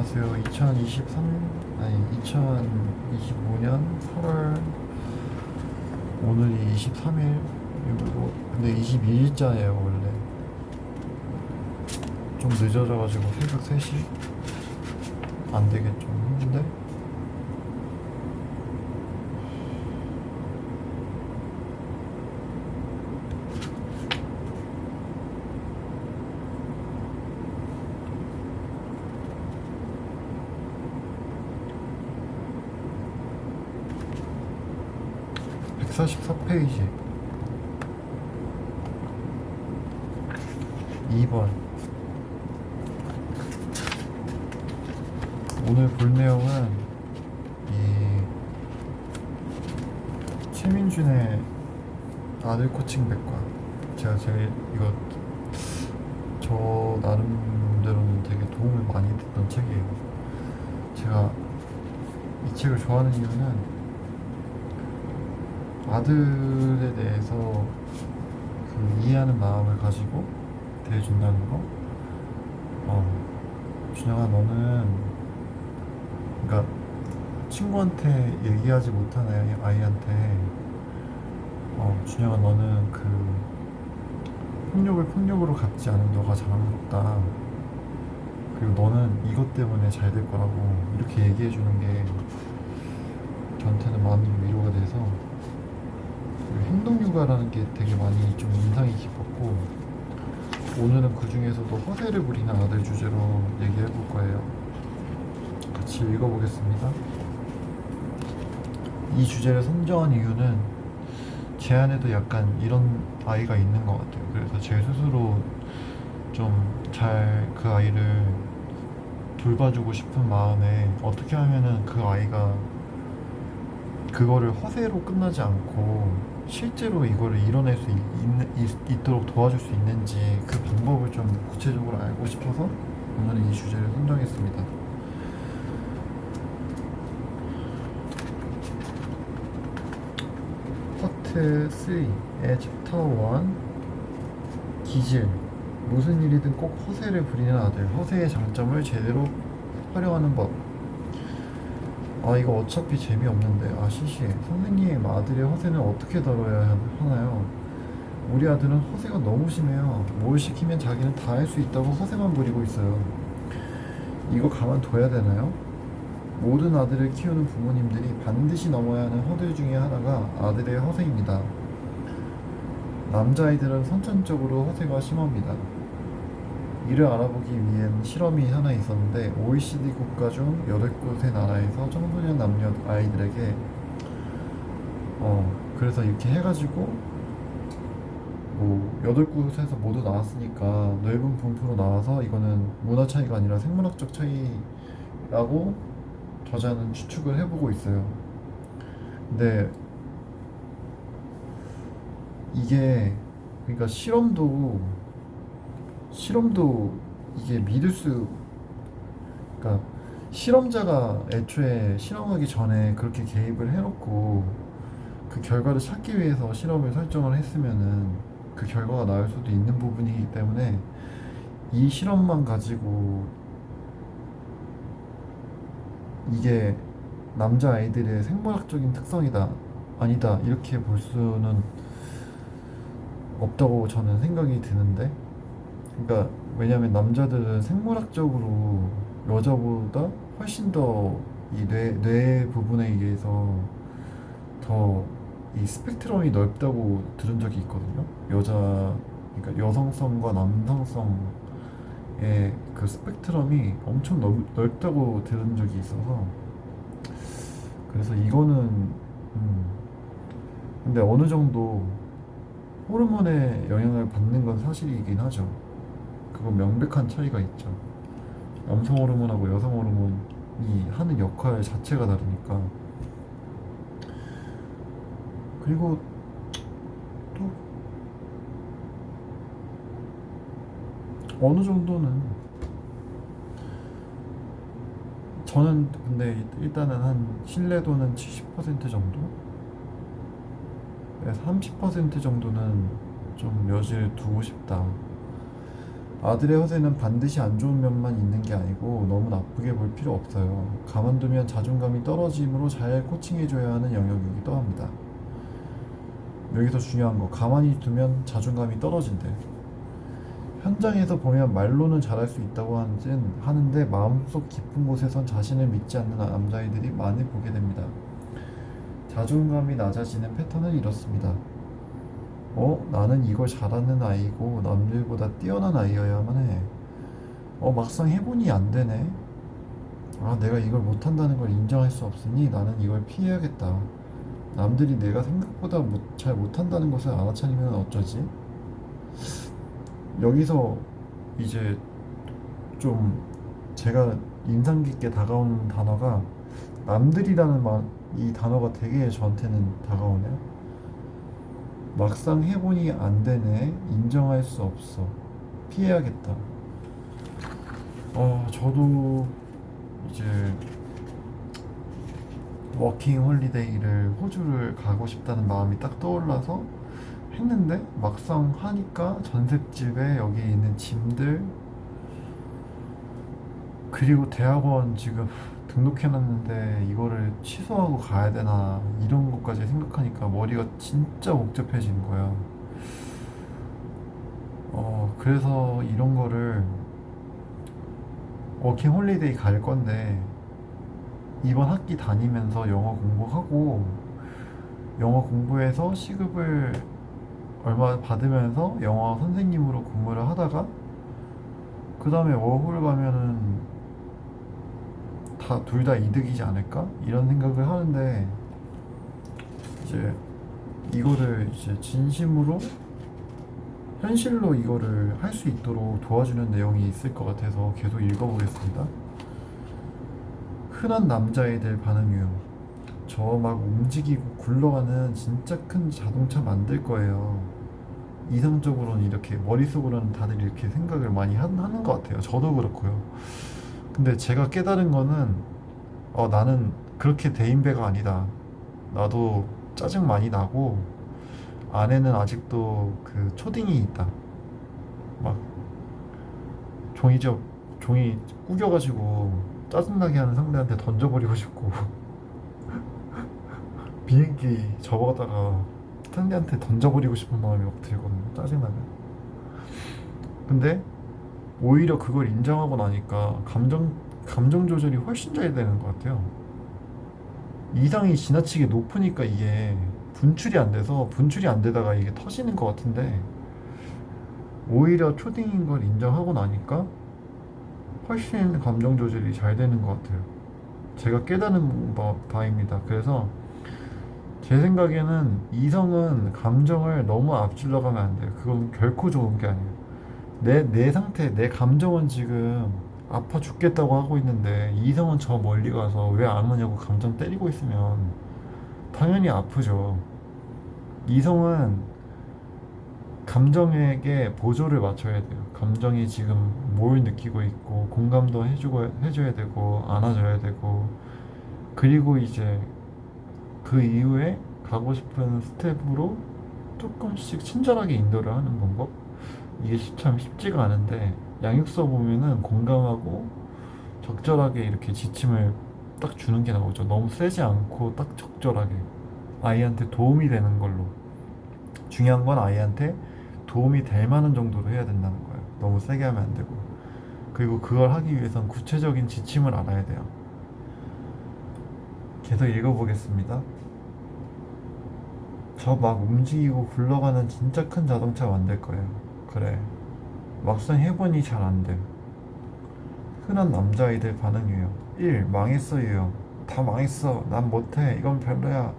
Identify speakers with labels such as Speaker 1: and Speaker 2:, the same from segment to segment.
Speaker 1: 안녕하세요. 2025년 8월 오늘이 23일 이거 근데 22일자예요 원래. 좀 늦어져가지고 새벽 3시 안 되겠죠. 힘든데 144페이지 2번. 오늘 볼 내용은 이 최민준의 아들 코칭 백과. 제가 이거 저 나름대로는 되게 도움을 많이 됐던 책이에요. 제가 이 책을 좋아하는 이유는 아들에 대해서 이해하는 마음을 가지고 대해준다는 거. 준영아, 너는 그러니까 친구한테 얘기하지 못한 아이한테 준영아, 너는 폭력을 폭력으로 갚지 않은 너가 자랑스럽다. 그리고 너는 이것 때문에 잘 될 거라고 이렇게 얘기해 주는 게 저한테는 많이 위로가 돼서, 행동육아라는 게 되게 많이 좀 인상이 깊었고, 오늘은 그 중에서도 허세를 부리는 아들 주제로 얘기해 볼 거예요. 같이 읽어보겠습니다. 이 주제를 선정한 이유는 제 안에도 약간 이런 아이가 있는 것 같아요. 그래서 제 스스로 좀 잘 그 아이를 돌봐주고 싶은 마음에 어떻게 하면은 그 아이가 그거를 허세로 끝나지 않고 실제로 이거를 이뤄낼 수 있도록 도와줄 수 있는지 그 방법을 좀 구체적으로 알고 싶어서 오늘은 이 주제를 선정했습니다. 파트 3의 챕터 1 기질. 무슨 일이든 꼭 허세를 부리는 아들. 허세의 장점을 제대로 활용하는 법. 이거 어차피 재미없는데. 시시. 선생님, 아들의 허세는 어떻게 다뤄야 하나요? 우리 아들은 허세가 너무 심해요. 뭘 시키면 자기는 다 할 수 있다고 허세만 부리고 있어요. 이거 가만둬야 되나요? 모든 아들을 키우는 부모님들이 반드시 넘어야 하는 허들 중에 하나가 아들의 허세입니다. 남자아이들은 선천적으로 허세가 심합니다. 이를 알아보기 위한 실험이 하나 있었는데 OECD 국가 중 8곳의 나라에서 청소년 남녀 아이들에게 그래서 이렇게 해가지고 8곳에서 모두 나왔으니까 넓은 분포로 나와서 이거는 문화 차이가 아니라 생물학적 차이라고 저자는 추측을 해보고 있어요. 근데 이게 그러니까 실험도 이게 그러니까 실험자가 애초에 실험하기 전에 그렇게 개입을 해놓고 그 결과를 찾기 위해서 실험을 설정을 했으면은 그 결과가 나올 수도 있는 부분이기 때문에 이 실험만 가지고 이게 남자아이들의 생물학적인 특성이다, 아니다, 이렇게 볼 수는 없다고 저는 생각이 드는데, 그러니까 왜냐면 남자들은 생물학적으로 여자보다 훨씬 더 이 뇌 부분에 의해서 더 이 스펙트럼이 넓다고 들은 적이 있거든요. 그러니까 여성성과 남성성의 그 스펙트럼이 엄청 넓다고 들은 적이 있어서, 그래서 이거는 근데 어느 정도 호르몬의 영향을 받는 건 사실이긴 하죠. 그건 명백한 차이가 있죠. 남성 호르몬하고 여성 호르몬이 하는 역할 자체가 다르니까. 그리고 또 어느 정도는 저는 근데 일단은 한 신뢰도는 70% 정도? 30% 정도는 좀 여지를 두고 싶다. 아들의 허세는 반드시 안 좋은 면만 있는 게 아니고 너무 나쁘게 볼 필요 없어요. 가만두면 자존감이 떨어짐으로 잘 코칭해줘야 하는 영역이기도 합니다. 여기서 중요한 거, 가만히 두면 자존감이 떨어진대. 현장에서 보면 말로는 잘할 수 있다고 하는데 마음속 깊은 곳에선 자신을 믿지 않는 남자아이들이 많이 보게 됩니다. 자존감이 낮아지는 패턴은 이렇습니다. 나는 이걸 잘하는 아이고 남들보다 뛰어난 아이여야만 해. 막상 해보니 안 되네. 내가 이걸 못한다는 걸 인정할 수 없으니 나는 이걸 피해야겠다. 남들이 내가 생각보다 잘 못한다는 것을 알아차리면 어쩌지? 여기서 이제 좀 제가 인상 깊게 다가오는 단어가 남들이라는 이 단어가 되게 저한테는 다가오네요. 막상 해보니 안 되네. 인정할 수 없어. 피해야겠다. 저도 이제 워킹 홀리데이를 호주를 가고 싶다는 마음이 딱 떠올라서 했는데 막상 하니까 전셋집에 여기 있는 짐들 그리고 대학원 지금 등록해놨는데 이거를 취소하고 가야 되나 이런 것까지 생각하니까 머리가 진짜 복잡해지는 거예요. 그래서 이런 거를 워킹 홀리데이 갈 건데 이번 학기 다니면서 영어 공부하고 영어 공부해서 시급을 얼마 받으면서 영어 선생님으로 근무를 하다가 그 다음에 워홀 가면은 둘 다 이득이지 않을까? 이런 생각을 하는데 이제 이거를 이제 진심으로 현실로 이거를 할 수 있도록 도와주는 내용이 있을 것 같아서 계속 읽어보겠습니다. 흔한 남자애들 반응 유형. 저 막 움직이고 굴러가는 진짜 큰 자동차 만들 거예요. 이상적으로는 이렇게 머릿속으로는 다들 이렇게 생각을 많이 하는 것 같아요. 저도 그렇고요. 근데 제가 깨달은 거는 나는 그렇게 대인배가 아니다. 나도 짜증 많이 나고 안에는 아직도 그 초딩이 있다. 막 종이 구겨가지고 짜증나게 하는 상대한테 던져버리고 싶고 비행기 접어다가 상대한테 던져버리고 싶은 마음이 막 들거든요. 짜증나면. 근데 오히려 그걸 인정하고 나니까 감정 조절이 훨씬 잘 되는 것 같아요. 이상이 지나치게 높으니까 이게 분출이 안 되다가 이게 터지는 것 같은데 오히려 초딩인 걸 인정하고 나니까 훨씬 감정 조절이 잘 되는 것 같아요. 제가 깨달은 바입니다. 그래서 제 생각에는 이성은 감정을 너무 앞질러 가면 안 돼요. 그건 결코 좋은 게 아니에요. 내 상태, 내 감정은 지금 아파 죽겠다고 하고 있는데 이성은 저 멀리 가서 왜 안 오냐고 감정 때리고 있으면 당연히 아프죠. 이성은 감정에게 보조를 맞춰야 돼요. 감정이 지금 뭘 느끼고 있고 공감도 해줘야 되고 안아줘야 되고 그리고 이제 그 이후에 가고 싶은 스텝으로 조금씩 친절하게 인도를 하는 방법. 이게 참 쉽지가 않은데 양육서 보면은 공감하고 적절하게 이렇게 지침을 딱 주는 게 나오죠. 너무 세지 않고 딱 적절하게 아이한테 도움이 되는 걸로. 중요한 건 아이한테 도움이 될 만한 정도로 해야 된다는 거예요. 너무 세게 하면 안 되고. 그리고 그걸 하기 위해선 구체적인 지침을 알아야 돼요. 계속 읽어보겠습니다. 저 막 움직이고 굴러가는 진짜 큰 자동차 만들 거예요. 그래. 막상 해보니 잘 안 돼. 흔한 남자아이들 반응 유형. 1. 망했어 유형. 다 망했어. 난 못해. 이건 별로야.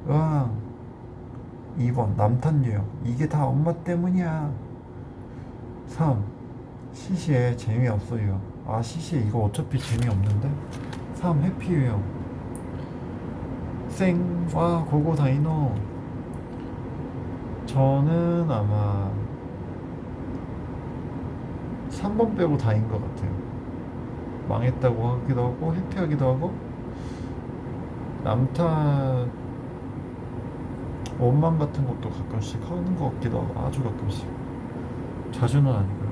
Speaker 1: 으앙. 2번 남탄 유형. 이게 다 엄마 때문이야. 3. 시시해. 재미없어 유형. 시시해. 이거 어차피 재미없는데? 3. 해피 유형. 쌩. 와 고고 다이노. 저는 아마 3번 빼고 다인 것 같아요. 망했다고 하기도 하고 해피하기도 하고 남탓 원망 같은 것도 가끔씩 하는 것 같기도 하고 아주 가끔씩 자주는 아니고요.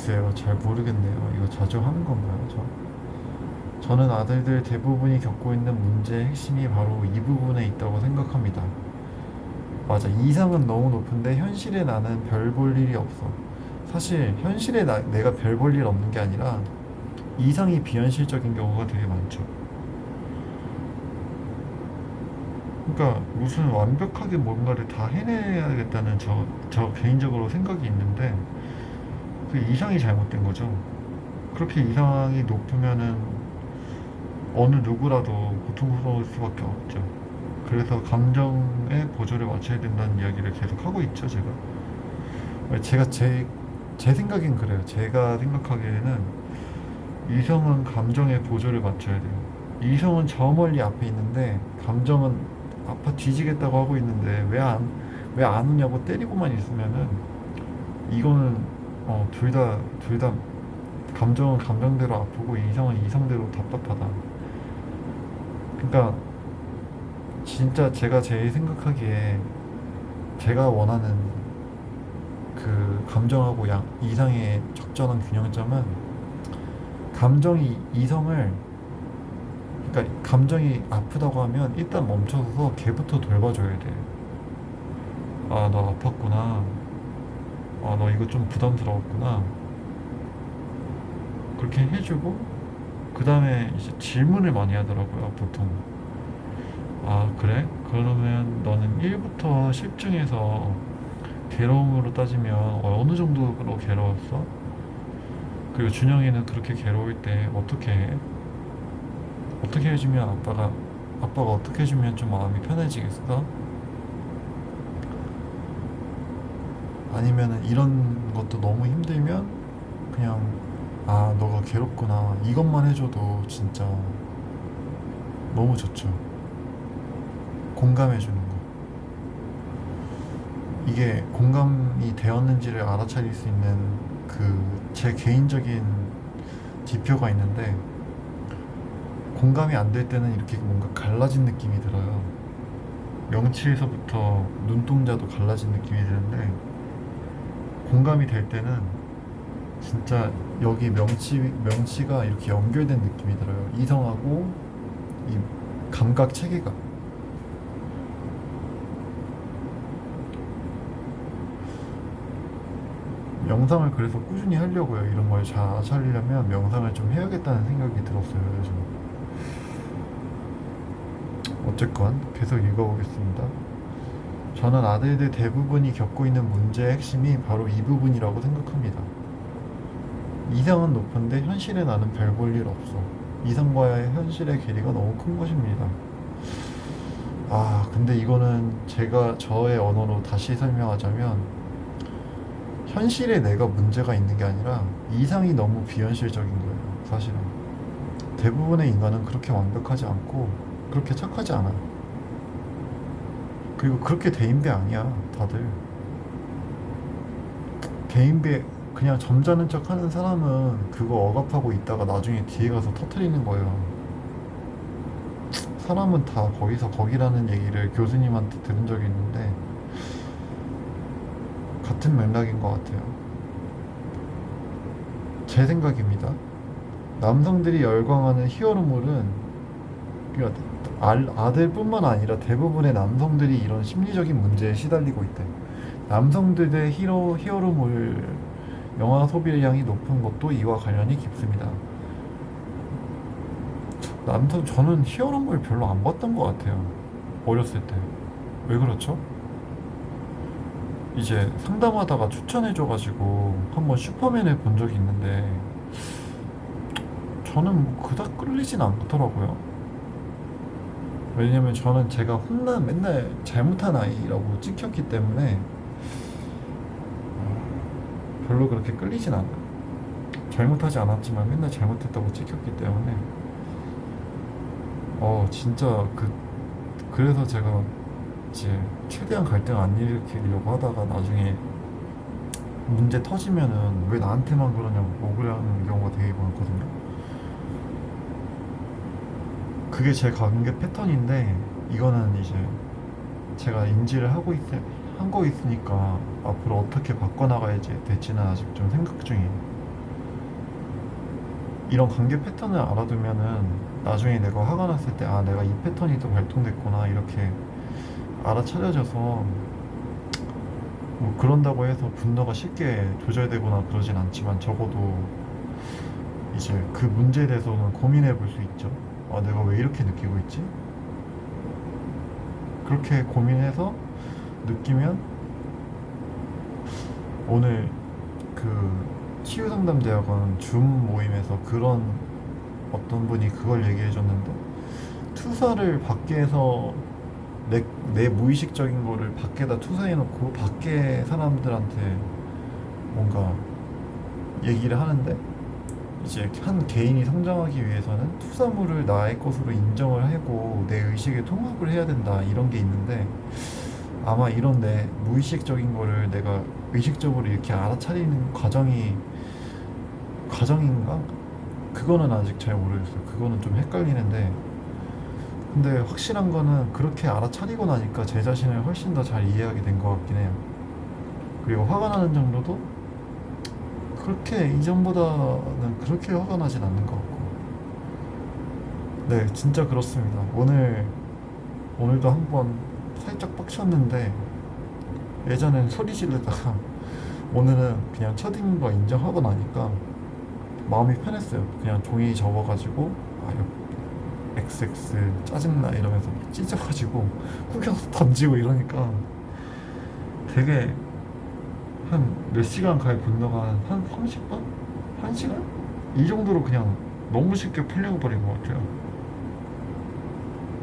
Speaker 1: 글쎄요, 잘 모르겠네요. 이거 자주 하는 건가요, 저? 저는 아들들 대부분이 겪고 있는 문제의 핵심이 바로 이 부분에 있다고 생각합니다. 맞아, 이상은 너무 높은데 현실에 나는 별 볼 일이 없어. 사실 현실에 내가 별 볼 일 없는 게 아니라 이상이 비현실적인 경우가 되게 많죠. 그러니까 무슨 완벽하게 뭔가를 다 해내야겠다는 저 개인적으로 생각이 있는데 그 이상이 잘못된 거죠. 그렇게 이상이 높으면은 어느 누구라도 고통스러울 수밖에 없죠. 그래서 감정의 보조를 맞춰야 된다는 이야기를 계속 하고 있죠, 제가. 제가 제 생각엔 그래요. 제가 생각하기에는 이성은 감정의 보조를 맞춰야 돼요. 이성은 저 멀리 앞에 있는데 감정은 아파 뒤지겠다고 하고 있는데 왜 안 오냐고 때리고만 있으면은 이거는 둘 다 감정은 감정대로 아프고 이성은 이성대로 답답하다. 그러니까 진짜 제가 제일 생각하기에 제가 원하는 그 감정하고 이상의 적절한 균형점은 감정이 이성을 그러니까 감정이 아프다고 하면 일단 멈춰서 걔부터 돌봐줘야 돼. 아, 너 아팠구나. 아, 너 이거 좀 부담스러웠구나. 그렇게 해주고 그 다음에 이제 질문을 많이 하더라고요, 보통. 아, 그래? 그러면 너는 1부터 10 중에서 괴로움으로 따지면 어느 정도로 괴로웠어? 그리고 준영이는 그렇게 괴로울 때 어떻게 해? 어떻게 해주면 아빠가 어떻게 해주면 좀 마음이 편해지겠어? 아니면은 이런 것도 너무 힘들면 그냥 아, 너가 괴롭구나 이것만 해줘도 진짜 너무 좋죠. 공감해주는 거. 이게 공감이 되었는지를 알아차릴 수 있는 그 제 개인적인 지표가 있는데 공감이 안 될 때는 이렇게 뭔가 갈라진 느낌이 들어요. 명치에서부터 눈동자도 갈라진 느낌이 드는데 공감이 될 때는 진짜 여기 명치가 이렇게 연결된 느낌이 들어요. 이성하고 이 감각 체계가. 명상을 그래서 꾸준히 하려고요. 이런 걸 잘 알아차리려면 명상을 좀 해야겠다는 생각이 들었어요, 요즘. 어쨌건 계속 읽어보겠습니다. 저는 아들들 대부분이 겪고 있는 문제의 핵심이 바로 이 부분이라고 생각합니다. 이상은 높은데 현실에 나는 별 볼 일 없어. 이상과의 현실의 괴리가 너무 큰 것입니다. 아, 근데 이거는 제가 저의 언어로 다시 설명하자면 현실에 내가 문제가 있는 게 아니라 이상이 너무 비현실적인 거예요, 사실은. 대부분의 인간은 그렇게 완벽하지 않고 그렇게 착하지 않아. 그리고 그렇게 대인배 아니야, 다들. 대인배 그냥 점잖은 척 하는 사람은 그거 억압하고 있다가 나중에 뒤에 가서 터트리는 거예요. 사람은 다 거기서 거기라는 얘기를 교수님한테 들은 적이 있는데 같은 맥락인 것 같아요. 제 생각입니다. 남성들이 열광하는 히어로물은 그러니까 아들뿐만 아니라 대부분의 남성들이 이런 심리적인 문제에 시달리고 있대. 남성들의 히어로물 영화 소비량이 높은 것도 이와 관련이 깊습니다. 저는 히어로물 별로 안 봤던 것 같아요. 어렸을 때. 왜 그렇죠? 이제 상담하다가 추천해줘가지고 한번 슈퍼맨을 본 적이 있는데 저는 뭐 그닥 끌리진 않더라고요. 왜냐면 저는 제가 맨날 잘못한 아이라고 찍혔기 때문에 별로 그렇게 끌리진 않아요. 잘못하지 않았지만 맨날 잘못했다고 찍혔기 때문에 진짜 그래서 제가 이제 최대한 갈등 안 일으키려고 하다가 나중에 문제 터지면은 왜 나한테만 그러냐고 억울해하는 경우가 되게 많거든요. 그게 제 관계 패턴인데 이거는 이제 제가 인지를 한 거 있으니까 앞으로 어떻게 바꿔나가야 될지는 아직 좀 생각 중이에요. 이런 관계 패턴을 알아두면은 나중에 내가 화가 났을 때 아 내가 이 패턴이 또 발동됐구나 이렇게 알아차려져서 뭐 그런다고 해서 분노가 쉽게 조절되거나 그러진 않지만 적어도 이제 그 문제에 대해서는 고민해 볼 수 있죠. 아 내가 왜 이렇게 느끼고 있지? 그렇게 고민해서 느끼면 오늘 그 치유상담대학원 줌 모임에서 그런 어떤 분이 그걸 얘기해 줬는데 투사를 밖에서 내 무의식적인 거를 밖에다 투사해 놓고 밖에 사람들한테 뭔가 얘기를 하는데 이제 한 개인이 성장하기 위해서는 투사물을 나의 것으로 인정을 하고 내 의식에 통합을 해야 된다 이런 게 있는데 아마 이런 내 무의식적인 거를 내가 의식적으로 이렇게 알아차리는 과정인가? 그거는 아직 잘 모르겠어요. 그거는 좀 헷갈리는데 근데 확실한 거는 그렇게 알아차리고 나니까 제 자신을 훨씬 더 잘 이해하게 된 것 같긴 해요. 그리고 화가 나는 정도도 그렇게 이전보다는 그렇게 화가 나진 않는 것 같고 네 진짜 그렇습니다. 오늘도 한번 살짝 빡쳤는데 예전엔 소리 지르다가 오늘은 그냥 첫인거 인정하고 나니까 마음이 편했어요. 그냥 종이 접어가지고 아 이거 XX 짜증나 이러면서 찢어가지고 구겨서 던지고 이러니까 되게 한 몇 시간 가의 분노가 한 30분? 1시간? 이 정도로 그냥 너무 쉽게 풀려버린 것 같아요.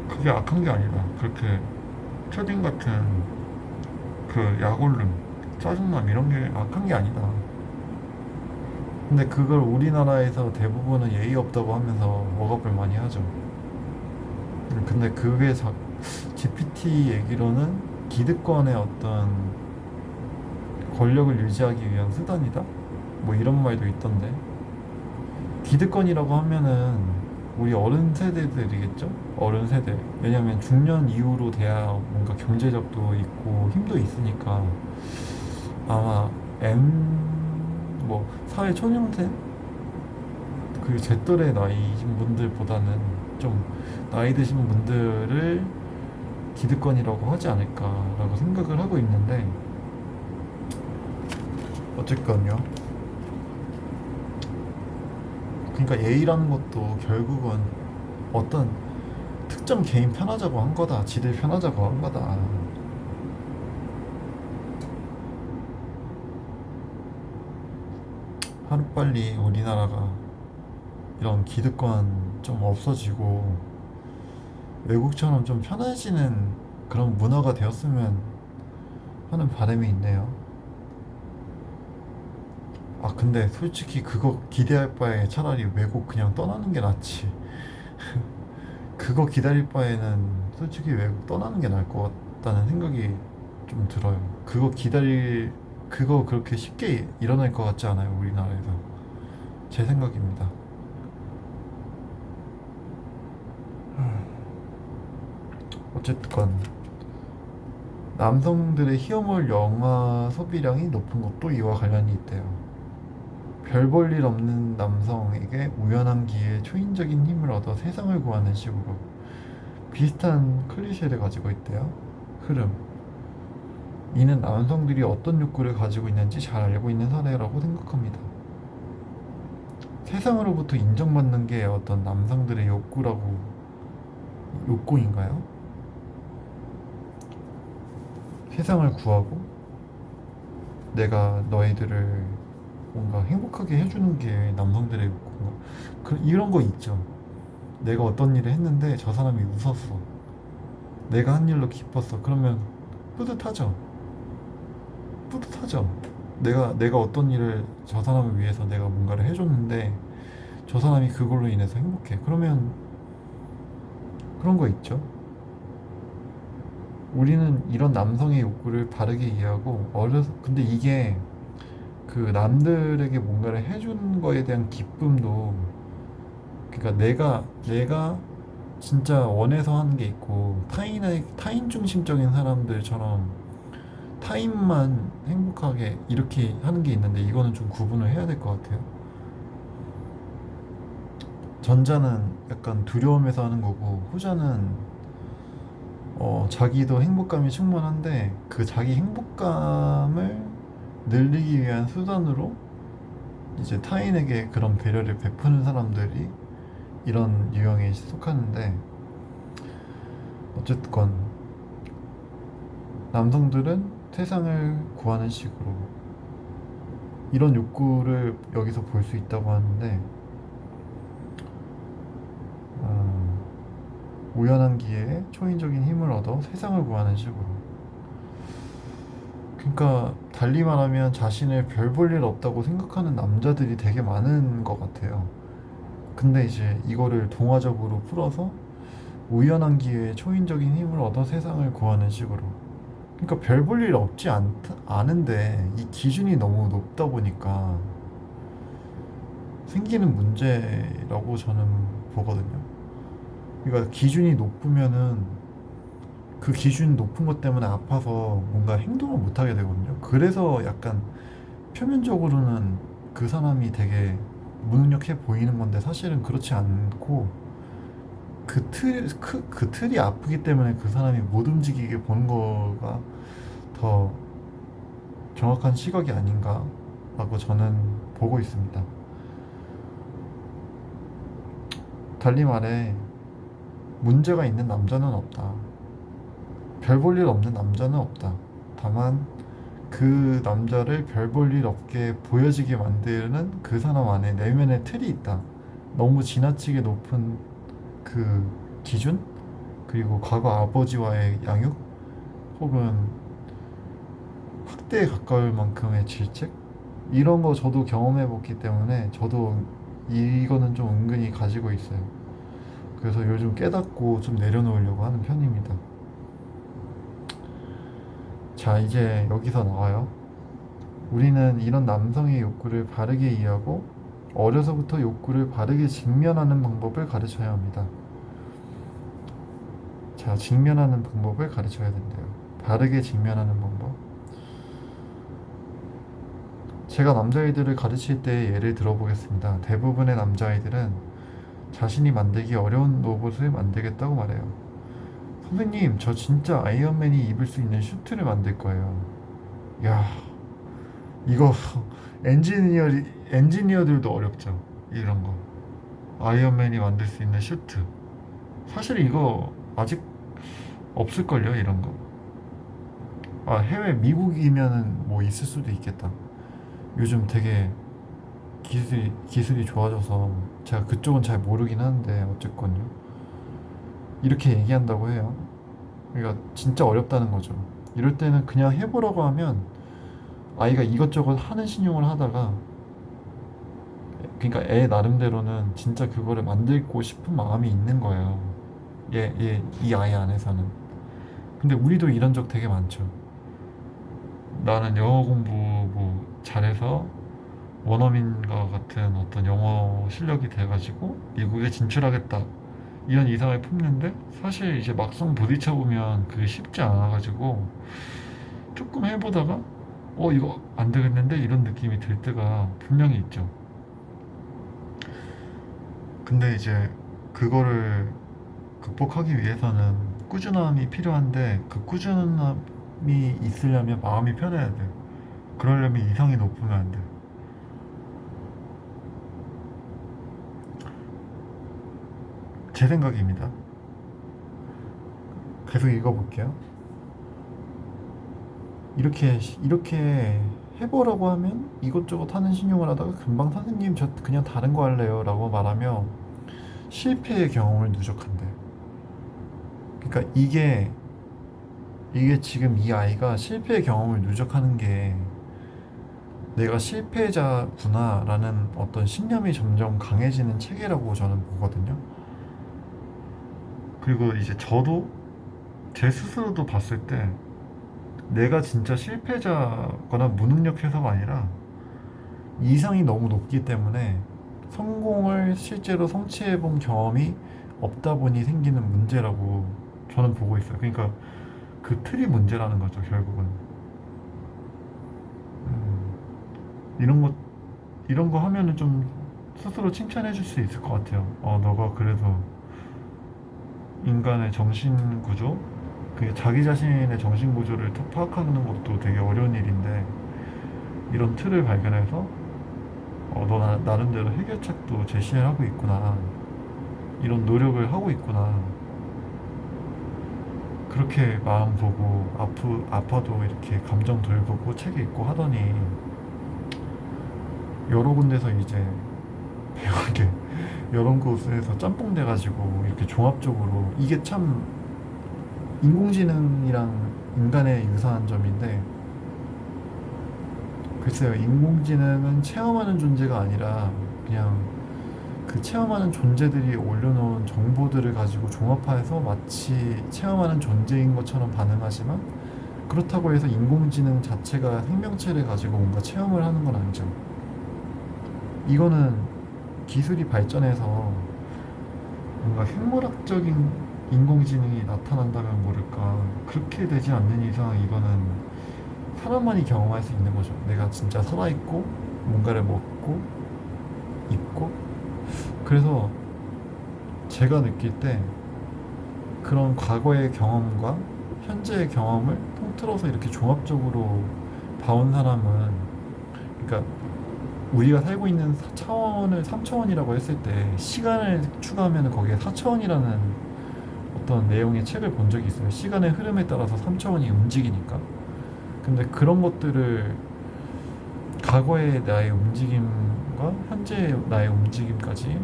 Speaker 1: 그게 악한 게 아니다. 그렇게 초딩 같은 그 약올름, 짜증남 이런 게 악한 게 아니다. 근데 그걸 우리나라에서 대부분은 예의 없다고 하면서 억압을 많이 하죠. 근데 그게 GPT 얘기로는 기득권의 어떤 권력을 유지하기 위한 수단이다? 뭐 이런 말도 있던데 기득권이라고 하면은 우리 어른 세대들이겠죠? 어른 세대. 왜냐면 중년 이후로 돼야 뭔가 경제력도 있고 힘도 있으니까 아마 뭐 사회 초년생 그 제 또래 나이신 분들보다는 좀 나이 드신 분들을 기득권이라고 하지 않을까라고 생각을 하고 있는데 어쨌건요. 그러니까 예의라는 것도 결국은 어떤 특정 개인 편하자고 한 거다. 지들 편하자고 한 거다. 하루빨리 우리나라가 이런 기득권 좀 없어지고 외국처럼 좀 편해지는 그런 문화가 되었으면 하는 바람이 있네요. 아 근데 솔직히 그거 기대할 바에 차라리 외국 그냥 떠나는 게 낫지. 그거 기다릴 바에는 솔직히 외국 떠나는 게 나을 것 같다는 생각이 좀 들어요. 그거 그렇게 쉽게 일어날 것 같지 않아요, 우리나라에서. 제 생각입니다. 어쨌건 남성들의 희어몰 영화 소비량이 높은 것도 이와 관련이 있대요. 별 볼 일 없는 남성에게 우연한 기회에 초인적인 힘을 얻어 세상을 구하는 식으로 비슷한 클리셰를 가지고 있대요. 흐름. 이는 남성들이 어떤 욕구를 가지고 있는지 잘 알고 있는 사례라고 생각합니다. 세상으로부터 인정받는 게 어떤 남성들의 욕구인가요? 세상을 구하고 내가 너희들을 뭔가 행복하게 해주는 게 남성들의 욕구인가? 이런 거 있죠. 내가 어떤 일을 했는데 저 사람이 웃었어. 내가 한 일로 기뻤어. 그러면 뿌듯하죠. 뿌듯하죠. 내가 어떤 일을 저 사람을 위해서 내가 뭔가를 해줬는데 저 사람이 그걸로 인해서 행복해. 그러면 그런 거 있죠. 우리는 이런 남성의 욕구를 바르게 이해하고 근데 이게 그 남들에게 뭔가를 해준 거에 대한 기쁨도 그러니까 내가 진짜 원해서 하는 게 있고 타인 중심적인 사람들처럼 타인만 행복하게 이렇게 하는 게 있는데 이거는 좀 구분을 해야 될 것 같아요. 전자는 약간 두려움에서 하는 거고 후자는 자기도 행복감이 충분한데 그 자기 행복감을 늘리기 위한 수단으로 이제 타인에게 그런 배려를 베푸는 사람들이 이런 유형에 속하는데, 어쨌건 남성들은 세상을 구하는 식으로 이런 욕구를 여기서 볼 수 있다고 하는데, 우연한 기회에 초인적인 힘을 얻어 세상을 구하는 식으로. 그러니까 달리 말하면 자신을 별 볼 일 없다고 생각하는 남자들이 되게 많은 것 같아요. 근데 이제 이거를 동화적으로 풀어서 우연한 기회에 초인적인 힘을 얻어 세상을 구하는 식으로. 그러니까 별 볼 일 없지 않은데 이 기준이 너무 높다 보니까 생기는 문제라고 저는 보거든요. 그러니까 기준이 높으면은 그 기준 높은 것 때문에 아파서 뭔가 행동을 못 하게 되거든요. 그래서 약간 표면적으로는 그 사람이 되게 무능력해 보이는 건데 사실은 그렇지 않고 그 틀이 아프기 때문에 그 사람이 못 움직이게 보는 거가 더 정확한 시각이 아닌가라고 저는 보고 있습니다. 달리 말해 문제가 있는 남자는 없다. 별 볼 일 없는 남자는 없다. 다만 그 남자를 별 볼 일 없게 보여지게 만드는 그 사람 안에 내면의 틀이 있다. 너무 지나치게 높은 그 기준? 그리고 과거 아버지와의 양육? 혹은 학대에 가까울 만큼의 질책? 이런 거 저도 경험해 봤기 때문에 저도 이거는 좀 은근히 가지고 있어요. 그래서 요즘 깨닫고 좀 내려놓으려고 하는 편입니다. 자, 이제 여기서 나와요. 우리는 이런 남성의 욕구를 바르게 이해하고 어려서부터 욕구를 바르게 직면하는 방법을 가르쳐야 합니다. 자, 직면하는 방법을 가르쳐야 된대요. 바르게 직면하는 방법. 제가 남자아이들을 가르칠 때 예를 들어보겠습니다. 대부분의 남자아이들은 자신이 만들기 어려운 로봇을 만들겠다고 말해요. 선생님, 저 진짜 아이언맨이 입을 수 있는 슈트를 만들 거예요. 야, 이거 엔지니어들도 어렵죠. 이런 거. 아이언맨이 만들 수 있는 슈트. 사실 이거 아직 없을걸요, 이런 거. 아, 해외 미국이면은 뭐 있을 수도 있겠다. 요즘 되게 기술이 좋아져서 제가 그쪽은 잘 모르긴 하는데 어쨌건요. 이렇게 얘기한다고 해요. 그러니까 진짜 어렵다는 거죠. 이럴 때는 그냥 해보라고 하면 아이가 이것저것 하는 신용을 하다가, 그러니까 애 나름대로는 진짜 그거를 만들고 싶은 마음이 있는 거예요. 이 아이 안에서는. 근데 우리도 이런 적 되게 많죠. 나는 영어 공부 뭐 잘해서 원어민과 같은 어떤 영어 실력이 돼가지고 미국에 진출하겠다, 이런 이상을 품는데 사실 이제 막상 부딪혀 보면 그게 쉽지 않아가지고 조금 해보다가 이거 안 되겠는데 이런 느낌이 들 때가 분명히 있죠. 근데 이제 그거를 극복하기 위해서는 꾸준함이 필요한데 그 꾸준함이 있으려면 마음이 편해야 돼. 그러려면 이성이 높으면 안 돼. 제 생각입니다. 계속 읽어볼게요. 이렇게 해보라고 하면 이것저것 하는 신용을 하다가 금방 선생님 저 그냥 다른 거 할래요 라고 말하며 실패의 경험을 누적한대. 그러니까 이게 지금 이 아이가 실패의 경험을 누적하는 게 내가 실패자구나 라는 어떤 신념이 점점 강해지는 체계라고 저는 보거든요. 그리고 이제 저도 제 스스로도 봤을 때 내가 진짜 실패자거나 무능력해서가 아니라 이상이 너무 높기 때문에 성공을 실제로 성취해 본 경험이 없다 보니 생기는 문제라고 저는 보고 있어요. 그러니까 그 틀이 문제라는 거죠, 결국은. 이런 거 하면은 좀 스스로 칭찬해 줄 수 있을 것 같아요. 너가 그래도 인간의 정신 구조, 그 자기 자신의 정신 구조를 파악하는 것도 되게 어려운 일인데 이런 틀을 발견해서 너 나름대로 해결책도 제시를 하고 있구나. 이런 노력을 하고 있구나. 그렇게 마음 보고 아파도 이렇게 감정 돌보고 책 읽고 하더니 여러 군데서 이제 배운 게 여러 곳에서 짬뽕 돼가지고 이렇게 종합적으로 이게 참 인공지능이랑 인간의 유사한 점인데 글쎄요, 인공지능은 체험하는 존재가 아니라 그냥 그 체험하는 존재들이 올려놓은 정보들을 가지고 종합해서 마치 체험하는 존재인 것처럼 반응하지만 그렇다고 해서 인공지능 자체가 생명체를 가지고 뭔가 체험을 하는 건 아니죠. 이거는 기술이 발전해서 뭔가 생물학적인 인공지능이 나타난다면 모를까 그렇게 되지 않는 이상 이거는 사람만이 경험할 수 있는 거죠. 내가 진짜 살아있고 뭔가를 먹고 입고 그래서 제가 느낄 때 그런 과거의 경험과 현재의 경험을 통틀어서 이렇게 종합적으로 봐온 사람은 그러니까 우리가 살고 있는 차원을 3차원이라고 했을 때 시간을 추가하면 거기에 4차원이라는 어떤 내용의 책을 본 적이 있어요. 시간의 흐름에 따라서 3차원이 움직이니까. 근데 그런 것들을 과거의 나의 움직임과 현재의 나의 움직임까지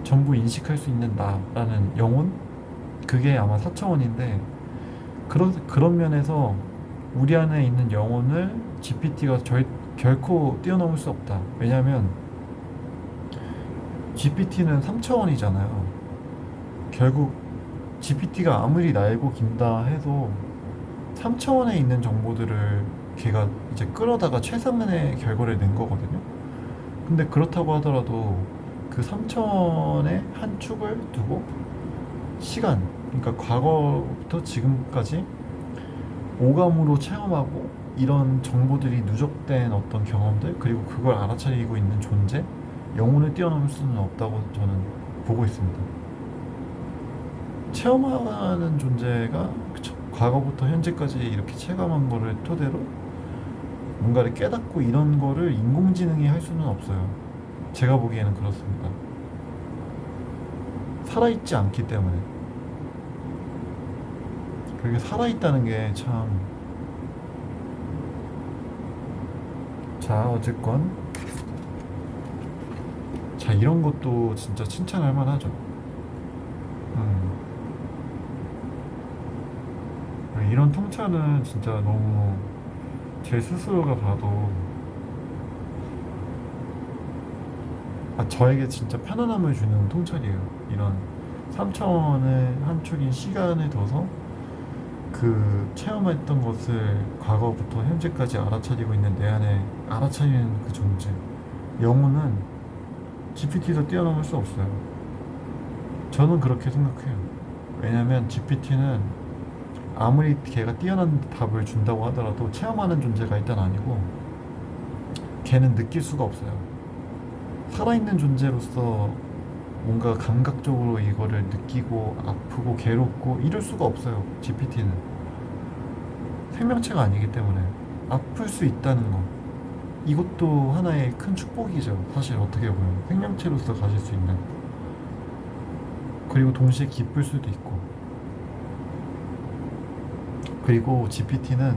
Speaker 1: 전부 인식할 수 있는 나라는 영혼? 그게 아마 4차원인데 그런 면에서 우리 안에 있는 영혼을 GPT가 결코 뛰어넘을 수 없다. 왜냐하면 GPT는 3차원이잖아요. 결국 GPT가 아무리 날고 긴다 해도 3차원에 있는 정보들을 걔가 이제 끌어다가 최상의 결과를 낸 거거든요. 근데 그렇다고 하더라도 그 3차원의 한 축을 두고 시간, 그러니까 과거부터 지금까지 오감으로 체험하고 이런 정보들이 누적된 어떤 경험들 그리고 그걸 알아차리고 있는 존재 영혼을 뛰어넘을 수는 없다고 저는 보고 있습니다. 체험하는 존재가 과거부터 현재까지 이렇게 체감한 거를 토대로 뭔가를 깨닫고 이런 거를 인공지능이 할 수는 없어요. 제가 보기에는 그렇습니다. 살아있지 않기 때문에. 그게 살아있다는 게 참. 자, 어쨌건. 자, 이런 것도 진짜 칭찬할 만하죠. 이런 통찰은 진짜 너무 제 스스로가 봐도 저에게 진짜 편안함을 주는 통찰이에요. 이런 3차원의 한 축인 시간을 둬서 그 체험했던 것을 과거부터 현재까지 알아차리고 있는 내 안에 알아차리는 그 존재 영혼은 GPT에서 뛰어넘을 수 없어요. 저는 그렇게 생각해요. 왜냐면 GPT는 아무리 걔가 뛰어난 답을 준다고 하더라도 체험하는 존재가 일단 아니고 걔는 느낄 수가 없어요. 살아있는 존재로서 뭔가 감각적으로 이거를 느끼고 아프고 괴롭고 이럴 수가 없어요. GPT는 생명체가 아니기 때문에 아플 수 있다는 거 이것도 하나의 큰 축복이죠. 사실 어떻게 보면 생명체로서 가질 수 있는 그리고 동시에 기쁠 수도 있고 그리고 GPT는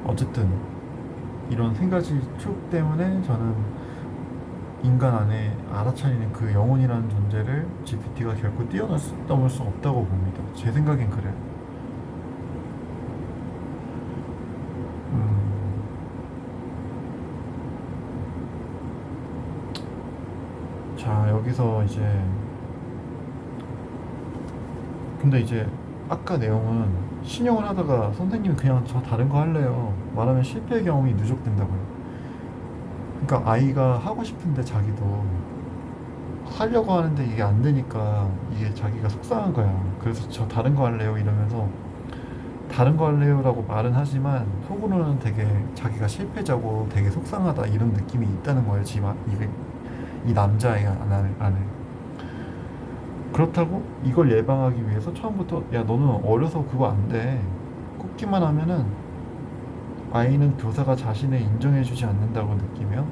Speaker 1: 어쨌든 이런 세 가지 축 때문에 저는 인간 안에 알아차리는 그 영혼이라는 존재를 GPT가 결코 뛰어넘을 수 없다고 봅니다. 제 생각엔 그래요. 자, 여기서 이제 근데 이제 아까 내용은 신용을 하다가 선생님이 그냥 저 다른 거 할래요 말하면 실패 경험이 누적된다고요. 그러니까 아이가 하고 싶은데 자기도 하려고 하는데 이게 안 되니까 이게 자기가 속상한 거야. 그래서 저 다른 거 할래요 이러면서 다른 거 할래요라고 말은 하지만 속으로는 되게 자기가 실패자고 되게 속상하다 이런 느낌이 있다는 거예요. 지금 이 남자의 안에. 그렇다고 이걸 예방하기 위해서 처음부터 야 너는 어려서 그거 안 돼. 꽂기만 하면은 아이는 교사가 자신을 인정해주지 않는다고 느끼며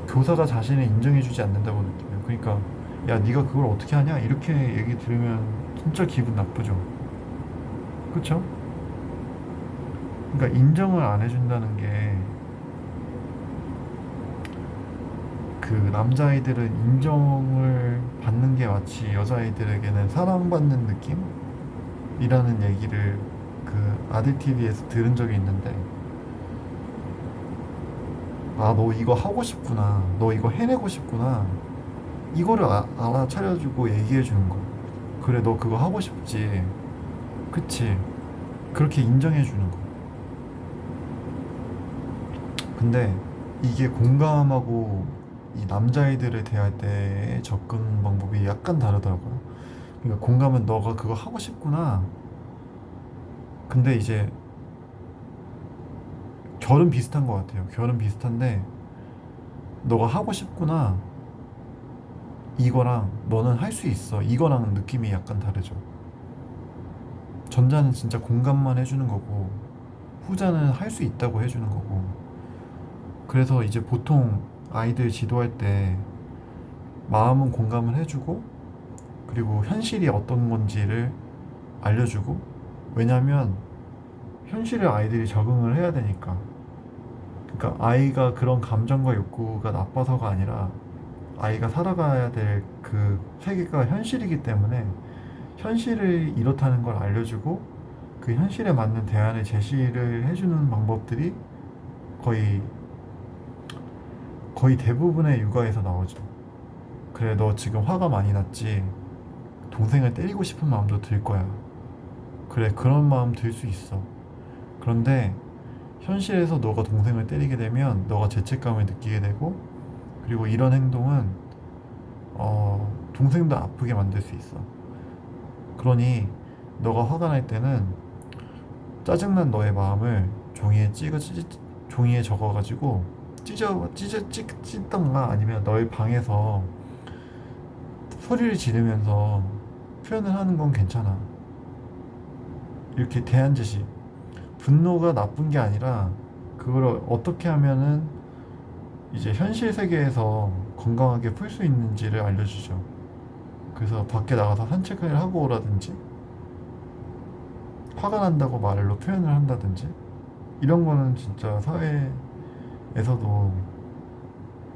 Speaker 1: 교사가 자신을 인정해주지 않는다고 느끼며 그러니까 야 네가 그걸 어떻게 하냐 이렇게 얘기 들으면 진짜 기분 나쁘죠. 그쵸? 그러니까 인정을 안 해준다는 게 그 남자아이들은 인정을 받는 게 마치 여자아이들에게는 사랑받는 느낌이라는 얘기를 그 아들 TV에서 들은 적이 있는데 아 너 이거 하고 싶구나 너 이거 해내고 싶구나 이거를 알아차려주고 얘기해 주는 거 그래 너 그거 하고 싶지 그치 그렇게 인정해 주는 거 근데 이게 공감하고 이 남자애들을 대할 때의 접근 방법이 약간 다르더라고요. 그러니까 공감은 너가 그거 하고 싶구나. 근데 이제 결은 비슷한 것 같아요. 결은 비슷한데 너가 하고 싶구나. 이거랑 너는 할 수 있어. 이거랑 느낌이 약간 다르죠. 전자는 진짜 공감만 해주는 거고 후자는 할 수 있다고 해주는 거고 그래서 이제 보통 아이들 지도할 때 마음은 공감을 해주고 그리고 현실이 어떤 건지를 알려주고 왜냐면 현실에 아이들이 적응을 해야 되니까 그러니까 아이가 그런 감정과 욕구가 나빠서가 아니라 아이가 살아가야 될 그 세계가 현실이기 때문에 현실을 이렇다는 걸 알려주고 그 현실에 맞는 대안을 제시를 해주는 방법들이 거의 거의 대부분의 육아에서 나오죠. 그래 너 지금 화가 많이 났지 동생을 때리고 싶은 마음도 들 거야. 그래, 그런 마음 들 수 있어. 그런데 현실에서 너가 동생을 때리게 되면 너가 죄책감을 느끼게 되고, 그리고 이런 행동은 동생도 아프게 만들 수 있어. 그러니 너가 화가 날 때는 짜증난 너의 마음을 종이에 적어가지고 찢던가 아니면 너의 방에서 소리를 지르면서 표현을 하는 건 괜찮아. 이렇게 대안제시. 분노가 나쁜 게 아니라 그걸 어떻게 하면은 이제 현실 세계에서 건강하게 풀 수 있는지를 알려주죠. 그래서 밖에 나가서 산책을 하고 오라든지 화가 난다고 말로 표현을 한다든지 이런 거는 진짜 사회에서도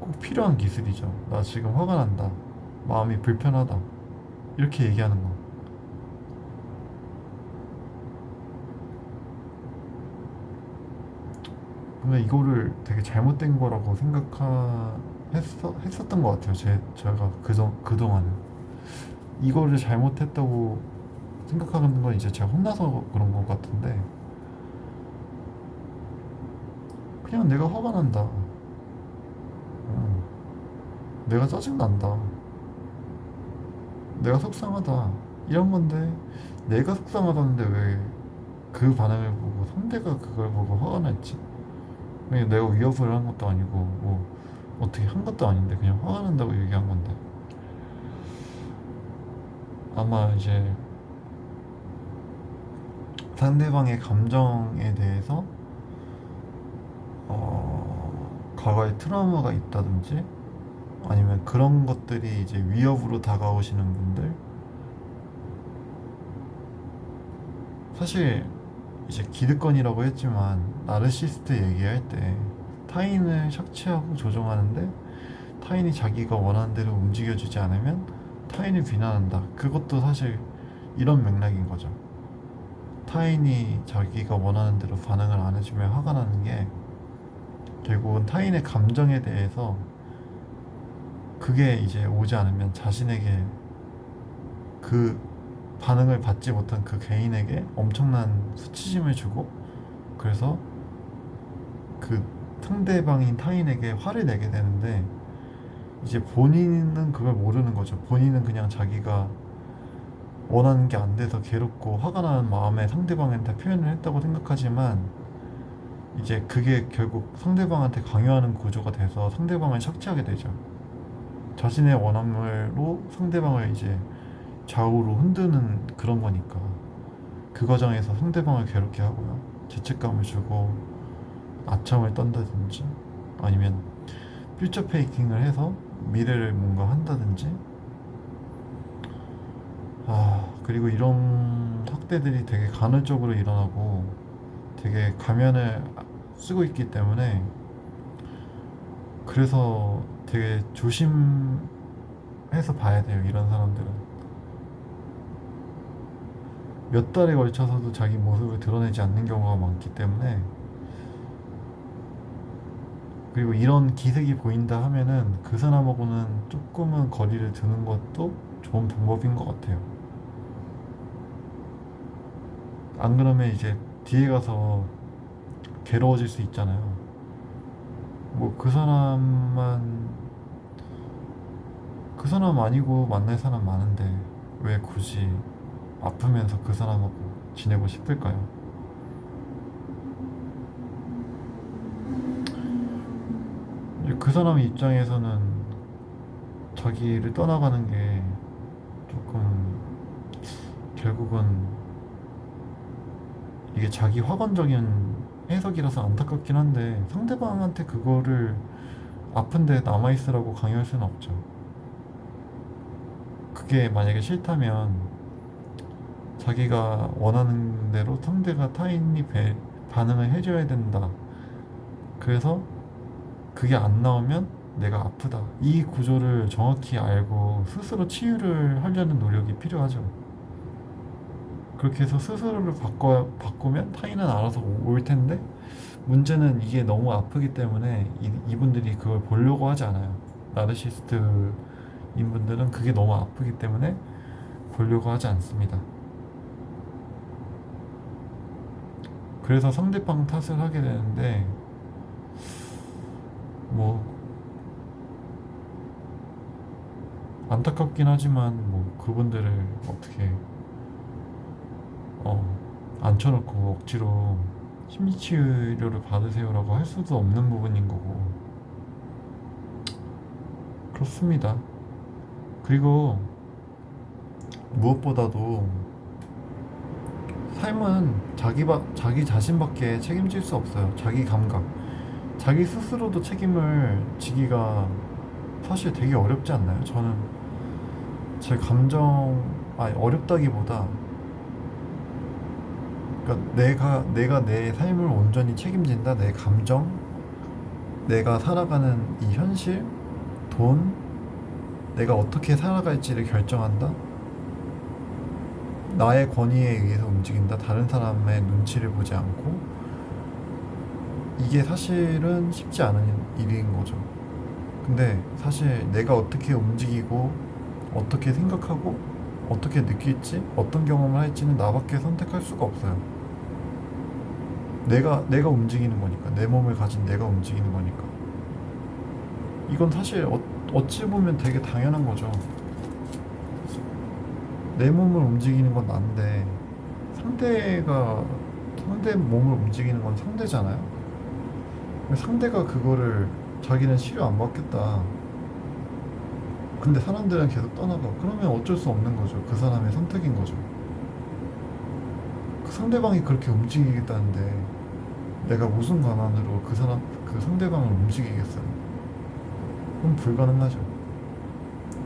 Speaker 1: 꼭 필요한 기술이죠. 나 지금 화가 난다. 마음이 불편하다. 이렇게 얘기하는 거. 근데 이거를 되게 잘못된 거라고 했었던 것 같아요. 제가 그동안은. 이거를 잘못했다고 생각하는 건 이제 제가 혼나서 그런 것 같은데, 그냥 내가 화가 난다. 어, 내가 짜증난다. 내가 속상하다. 이런 건데, 내가 속상하다는데 왜 그 반응을 보고 상대가 그걸 보고 화가 날지? 그냥 내가 위협을 한 것도 아니고 뭐 어떻게 한 것도 아닌데 그냥 화가 난다고 얘기한 건데 아마 이제 상대방의 감정에 대해서 과거에 트라우마가 있다든지 아니면 그런 것들이 이제 위협으로 다가오시는 분들 사실 이제 기득권이라고 했지만 나르시스트 얘기할 때 타인을 착취하고 조종하는데 타인이 자기가 원하는 대로 움직여주지 않으면 타인을 비난한다. 그것도 사실 이런 맥락인 거죠. 타인이 자기가 원하는 대로 반응을 안 해주면 화가 나는 게 결국은 타인의 감정에 대해서 그게 이제 오지 않으면 자신에게 그 반응을 받지 못한 그 개인에게 엄청난 수치심을 주고 그래서 그 상대방인 타인에게 화를 내게 되는데 이제 본인은 그걸 모르는 거죠. 본인은 그냥 자기가 원하는 게 안 돼서 괴롭고 화가 나는 마음에 상대방한테 표현을 했다고 생각하지만 이제 그게 결국 상대방한테 강요하는 구조가 돼서 상대방을 착취하게 되죠. 자신의 원함으로 상대방을 이제 좌우로 흔드는 그런 거니까 그 과정에서 상대방을 괴롭게 하고요. 죄책감을 주고 아첨을 떤다든지 아니면 퓨처 페이킹을 해서 미래를 뭔가 한다든지 그리고 이런 학대들이 되게 간헐적으로 일어나고 되게 가면을 쓰고 있기 때문에 그래서 되게 조심해서 봐야 돼요. 이런 사람들은 몇 달에 걸쳐서도 자기 모습을 드러내지 않는 경우가 많기 때문에 그리고 이런 기색이 보인다 하면은 그 사람하고는 조금은 거리를 두는 것도 좋은 방법인 것 같아요. 안 그러면 이제 뒤에 가서 괴로워질 수 있잖아요. 뭐 그 사람 아니고 만날 사람 많은데 왜 굳이 아프면서 그 사람하고 지내고 싶을까요? 이제 그 사람 입장에서는 자기를 떠나가는 게 조금 결국은 이게 자기 확언적인 해석이라서 안타깝긴 한데 상대방한테 그거를 아픈데 남아있으라고 강요할 수는 없죠. 그게 만약에 싫다면 자기가 원하는 대로 상대가 타인이 반응을 해줘야 된다. 그래서 그게 안 나오면 내가 아프다. 이 구조를 정확히 알고 스스로 치유를 하려는 노력이 필요하죠. 그렇게 해서 스스로를 바꾸면 타인은 알아서 올 텐데 문제는 이게 너무 아프기 때문에 이분들이 그걸 보려고 하지 않아요. 나르시스트인 분들은 그게 너무 아프기 때문에 보려고 하지 않습니다. 그래서 상대방 탓을 하게 되는데 뭐 안타깝긴 하지만 뭐 그분들을 어떻게 앉혀놓고 억지로 심리치료를 받으세요라고 할 수도 없는 부분인 거고 그렇습니다. 그리고 무엇보다도 삶은 자기 자신밖에 책임질 수 없어요. 자기 감각, 자기 스스로도 책임을 지기가 사실 되게 어렵지 않나요? 저는 제 감정, 어렵다기보다 그러니까 내가 내 삶을 온전히 책임진다. 내 감정, 내가 살아가는 이 현실, 돈, 내가 어떻게 살아갈지를 결정한다. 나의 권위에 의해서 움직인다. 다른 사람의 눈치를 보지 않고 이게 사실은 쉽지 않은 일인 거죠. 근데 사실 내가 어떻게 움직이고 어떻게 생각하고 어떻게 느낄지 어떤 경험을 할지는 나밖에 선택할 수가 없어요. 내가 움직이는 거니까 내 몸을 가진 내가 움직이는 거니까 이건 사실 어찌 보면 되게 당연한 거죠. 내 몸을 움직이는 건 난데 상대 몸을 움직이는 건 상대잖아요. 상대가 그거를 자기는 치료 안 받겠다. 근데 사람들은 계속 떠나가. 그러면 어쩔 수 없는 거죠. 그 사람의 선택인 거죠. 그 상대방이 그렇게 움직이겠다는데 내가 무슨 권한으로 그 상대방을 움직이겠어요? 그럼 불가능하죠.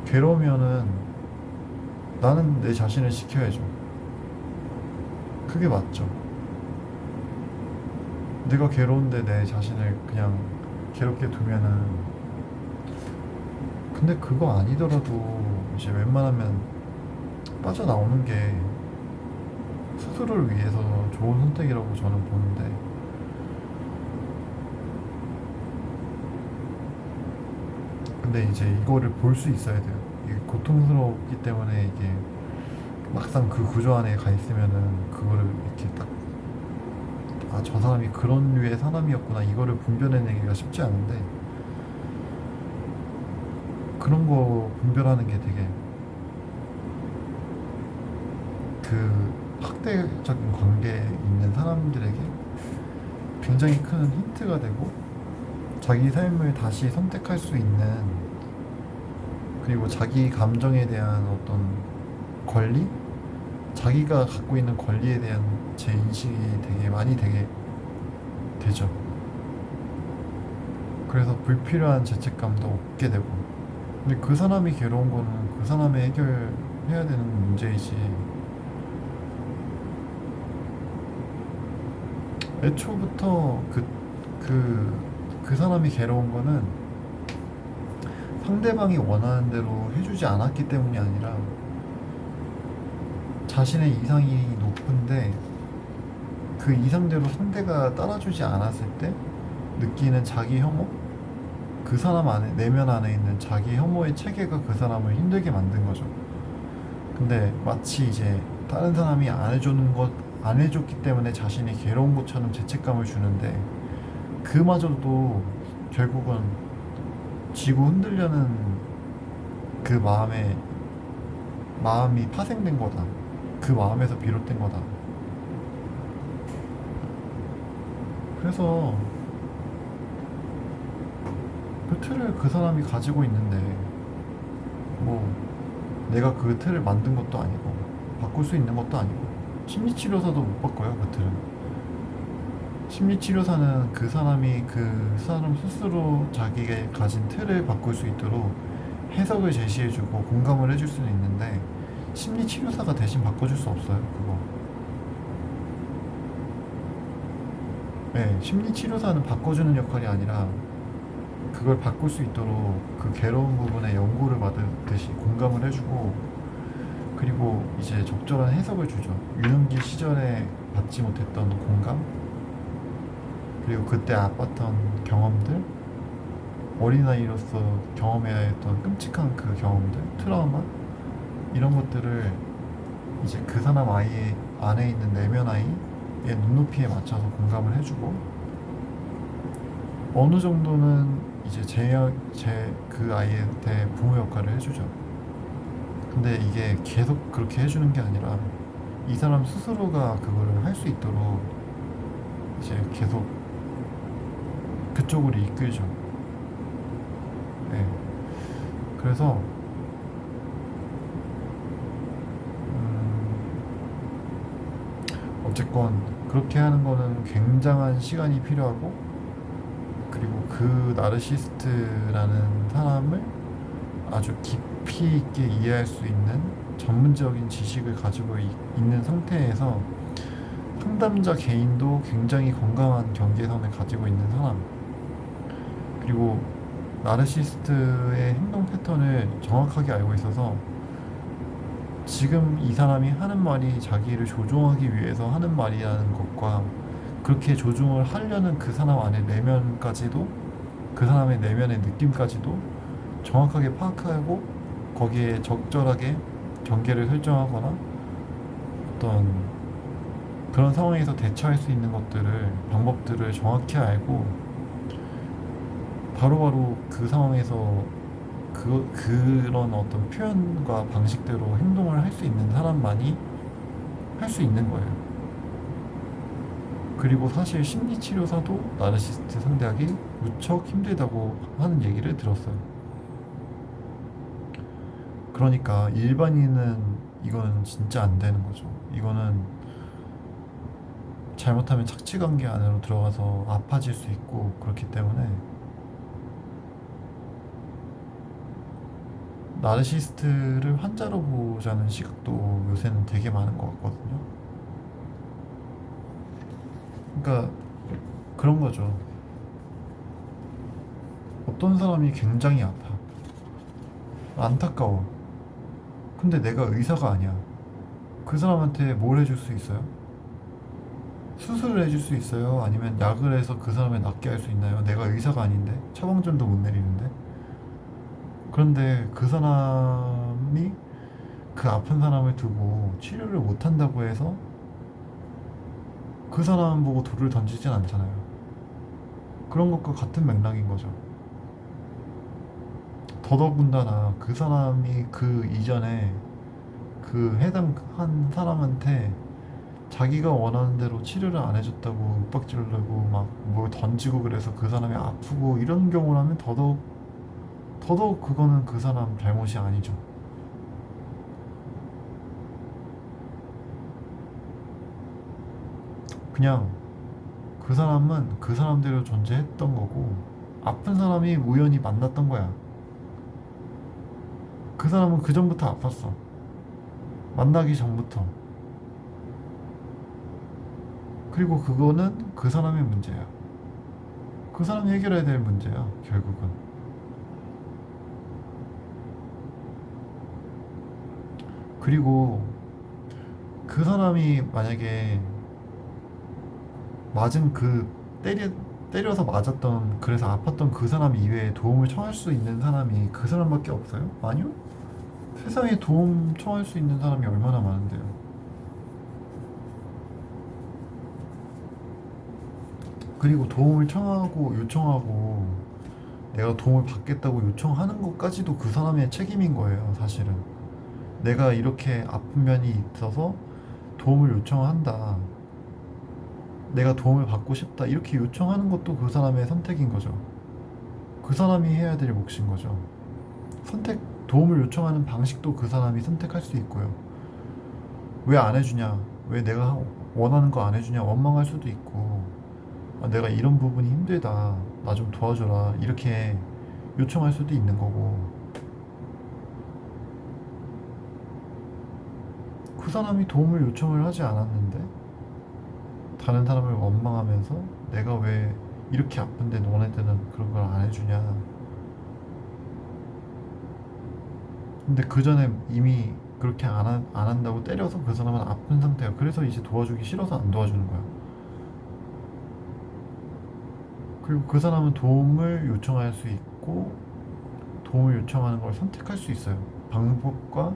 Speaker 1: 괴로우면은 나는 내 자신을 지켜야죠. 그게 맞죠. 내가 괴로운데 내 자신을 그냥 괴롭게 두면은 근데 그거 아니더라도 이제 웬만하면 빠져나오는 게 스스로를 위해서 좋은 선택이라고 저는 보는데 근데 이제 이거를 볼 수 있어야 돼요. 이게 고통스럽기 때문에 이게 막상 그 구조 안에 가 있으면은 그거를 이렇게 딱 저 사람이 그런 류의 사람이었구나 이거를 분별해내기가 쉽지 않은데 그런 거 분별하는 게 되게 그 학대적인 관계에 있는 사람들에게 굉장히 큰 힌트가 되고 자기 삶을 다시 선택할 수 있는, 그리고 자기 감정에 대한 어떤 권리? 자기가 갖고 있는 권리에 대한 제 인식이 되게 되죠. 그래서 불필요한 죄책감도 없게 되고. 근데 그 사람이 괴로운 거는 그 사람이 해결해야 되는 문제이지, 애초부터 그 사람이 괴로운 거는 상대방이 원하는 대로 해주지 않았기 때문이 아니라 자신의 이상이 높은데 그 이상대로 상대가 따라주지 않았을 때 느끼는 자기 혐오? 그 사람 안에, 내면 안에 있는 자기 혐오의 체계가 그 사람을 힘들게 만든 거죠. 근데 마치 이제 다른 사람이 안 해줬기 때문에 자신이 괴로운 것처럼 죄책감을 주는데, 그마저도 결국은 지고 흔들려는 그 마음이 파생된 거다. 그 마음에서 비롯된 거다. 그래서 그 틀을 그 사람이 가지고 있는데, 뭐 내가 그 틀을 만든 것도 아니고 바꿀 수 있는 것도 아니고, 심리치료사도 못 바꿔요 그 틀은. 심리치료사는 그 사람 스스로 자기가 가진 틀을 바꿀 수 있도록 해석을 제시해주고 공감을 해줄 수는 있는데, 심리치료사가 대신 바꿔줄 수 없어요 그거. 네, 심리치료사는 바꿔주는 역할이 아니라 그걸 바꿀 수 있도록 그 괴로운 부분에 연고를 받듯이 공감을 해주고, 그리고 이제 적절한 해석을 주죠. 유년기 시절에 받지 못했던 공감, 그리고 그때 아팠던 경험들, 어린아이로서 경험해야 했던 끔찍한 그 경험들, 트라우마, 이런 것들을 이제 그 사람 아이 안에 있는 내면 아이의 눈높이에 맞춰서 공감을 해주고, 어느 정도는 이제 그 아이한테 부모 역할을 해주죠. 근데 이게 계속 그렇게 해주는 게 아니라 이 사람 스스로가 그거를 할 수 있도록 이제 계속 그쪽으로 이끌죠. 네. 그래서 어쨌건 그렇게 하는 거는 굉장한 시간이 필요하고, 그리고 그 나르시스트라는 사람을 아주 깊이 있게 이해할 수 있는 전문적인 지식을 가지고 있는 상태에서 상담자 개인도 굉장히 건강한 경계선을 가지고 있는 사람, 그리고 나르시스트의 행동 패턴을 정확하게 알고 있어서 지금 이 사람이 하는 말이 자기를 조종하기 위해서 하는 말이라는 것과, 그렇게 조종을 하려는 그 사람 안의 내면까지도, 그 사람의 내면의 느낌까지도 정확하게 파악하고 거기에 적절하게 경계를 설정하거나 어떤 그런 상황에서 대처할 수 있는 방법들을 정확히 알고 바로바로 그 상황에서 그런 어떤 표현과 방식대로 행동을 할 수 있는 사람만이 할 수 있는 거예요. 그리고 사실 심리치료사도 나르시스트 상대하기 무척 힘들다고 하는 얘기를 들었어요. 그러니까 일반인은 이거는 진짜 안 되는 거죠. 이거는 잘못하면 착취관계 안으로 들어가서 아파질 수 있고, 그렇기 때문에 나르시스트를 환자로 보자는 시각도 요새는 되게 많은 것 같거든요. 그러니까 그런 거죠. 어떤 사람이 굉장히 아파, 안타까워. 근데 내가 의사가 아니야. 그 사람한테 뭘 해줄 수 있어요? 수술을 해줄 수 있어요? 아니면 약을 해서 그 사람을 낫게 할 수 있나요? 내가 의사가 아닌데, 처방전도 못 내리는데. 그런데 그 사람이 그 아픈 사람을 두고 치료를 못 한다고 해서 그 사람 보고 돌을 던지진 않잖아요. 그런 것과 같은 맥락인 거죠. 더더군다나 그 사람이 그 이전에 그 해당한 사람한테 자기가 원하는 대로 치료를 안 해줬다고 윽박지르고 막 뭘 던지고 그래서 그 사람이 아프고 이런 경우라면 더더욱 그거는 그 사람 잘못이 아니죠. 그냥 그 사람은 그 사람대로 존재했던 거고 아픈 사람이 우연히 만났던 거야. 그 사람은 그 전부터 아팠어. 만나기 전부터. 그리고 그거는 그 사람의 문제야. 그 사람이 해결해야 될 문제야, 결국은. 그리고 그 사람이 만약에 맞은 때려서 맞았던, 그래서 아팠던 그 사람 이외에 도움을 청할 수 있는 사람이 그 사람밖에 없어요? 아니요? 세상에 도움 청할 수 있는 사람이 얼마나 많은데요. 그리고 도움을 청하고 요청하고 내가 도움을 받겠다고 요청하는 것까지도 그 사람의 책임인 거예요, 사실은. 내가 이렇게 아픈 면이 있어서 도움을 요청한다. 내가 도움을 받고 싶다. 이렇게 요청하는 것도 그 사람의 선택인 거죠. 그 사람이 해야 될 몫인 거죠. 도움을 요청하는 방식도 그 사람이 선택할 수 있고요. 왜 안 해주냐? 왜 내가 원하는 거 안 해주냐? 원망할 수도 있고, 아, 내가 이런 부분이 힘들다. 나 좀 도와줘라. 이렇게 요청할 수도 있는 거고, 그 사람이 도움을 요청을 하지 않았는데, 다른 사람을 원망하면서 내가 왜 이렇게 아픈데 너네들은 그런 걸 안 해주냐. 근데 그 전에 이미 그렇게 안 한다고 때려서 그 사람은 아픈 상태야. 그래서 이제 도와주기 싫어서 안 도와주는 거야. 그리고 그 사람은 도움을 요청할 수 있고 도움을 요청하는 걸 선택할 수 있어요. 방법과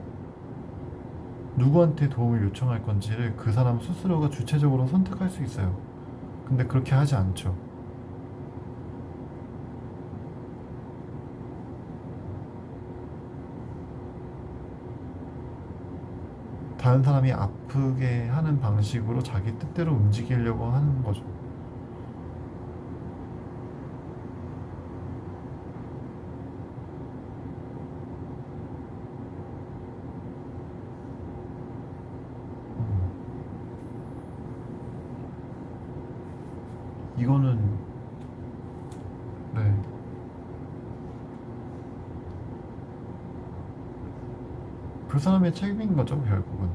Speaker 1: 누구한테 도움을 요청할 건지를 그 사람 스스로가 주체적으로 선택할 수 있어요. 근데 그렇게 하지 않죠. 다른 사람이 아프게 하는 방식으로 자기 뜻대로 움직이려고 하는 거죠. 음, 이거는 네, 그 사람의 책임인 거죠, 결국은.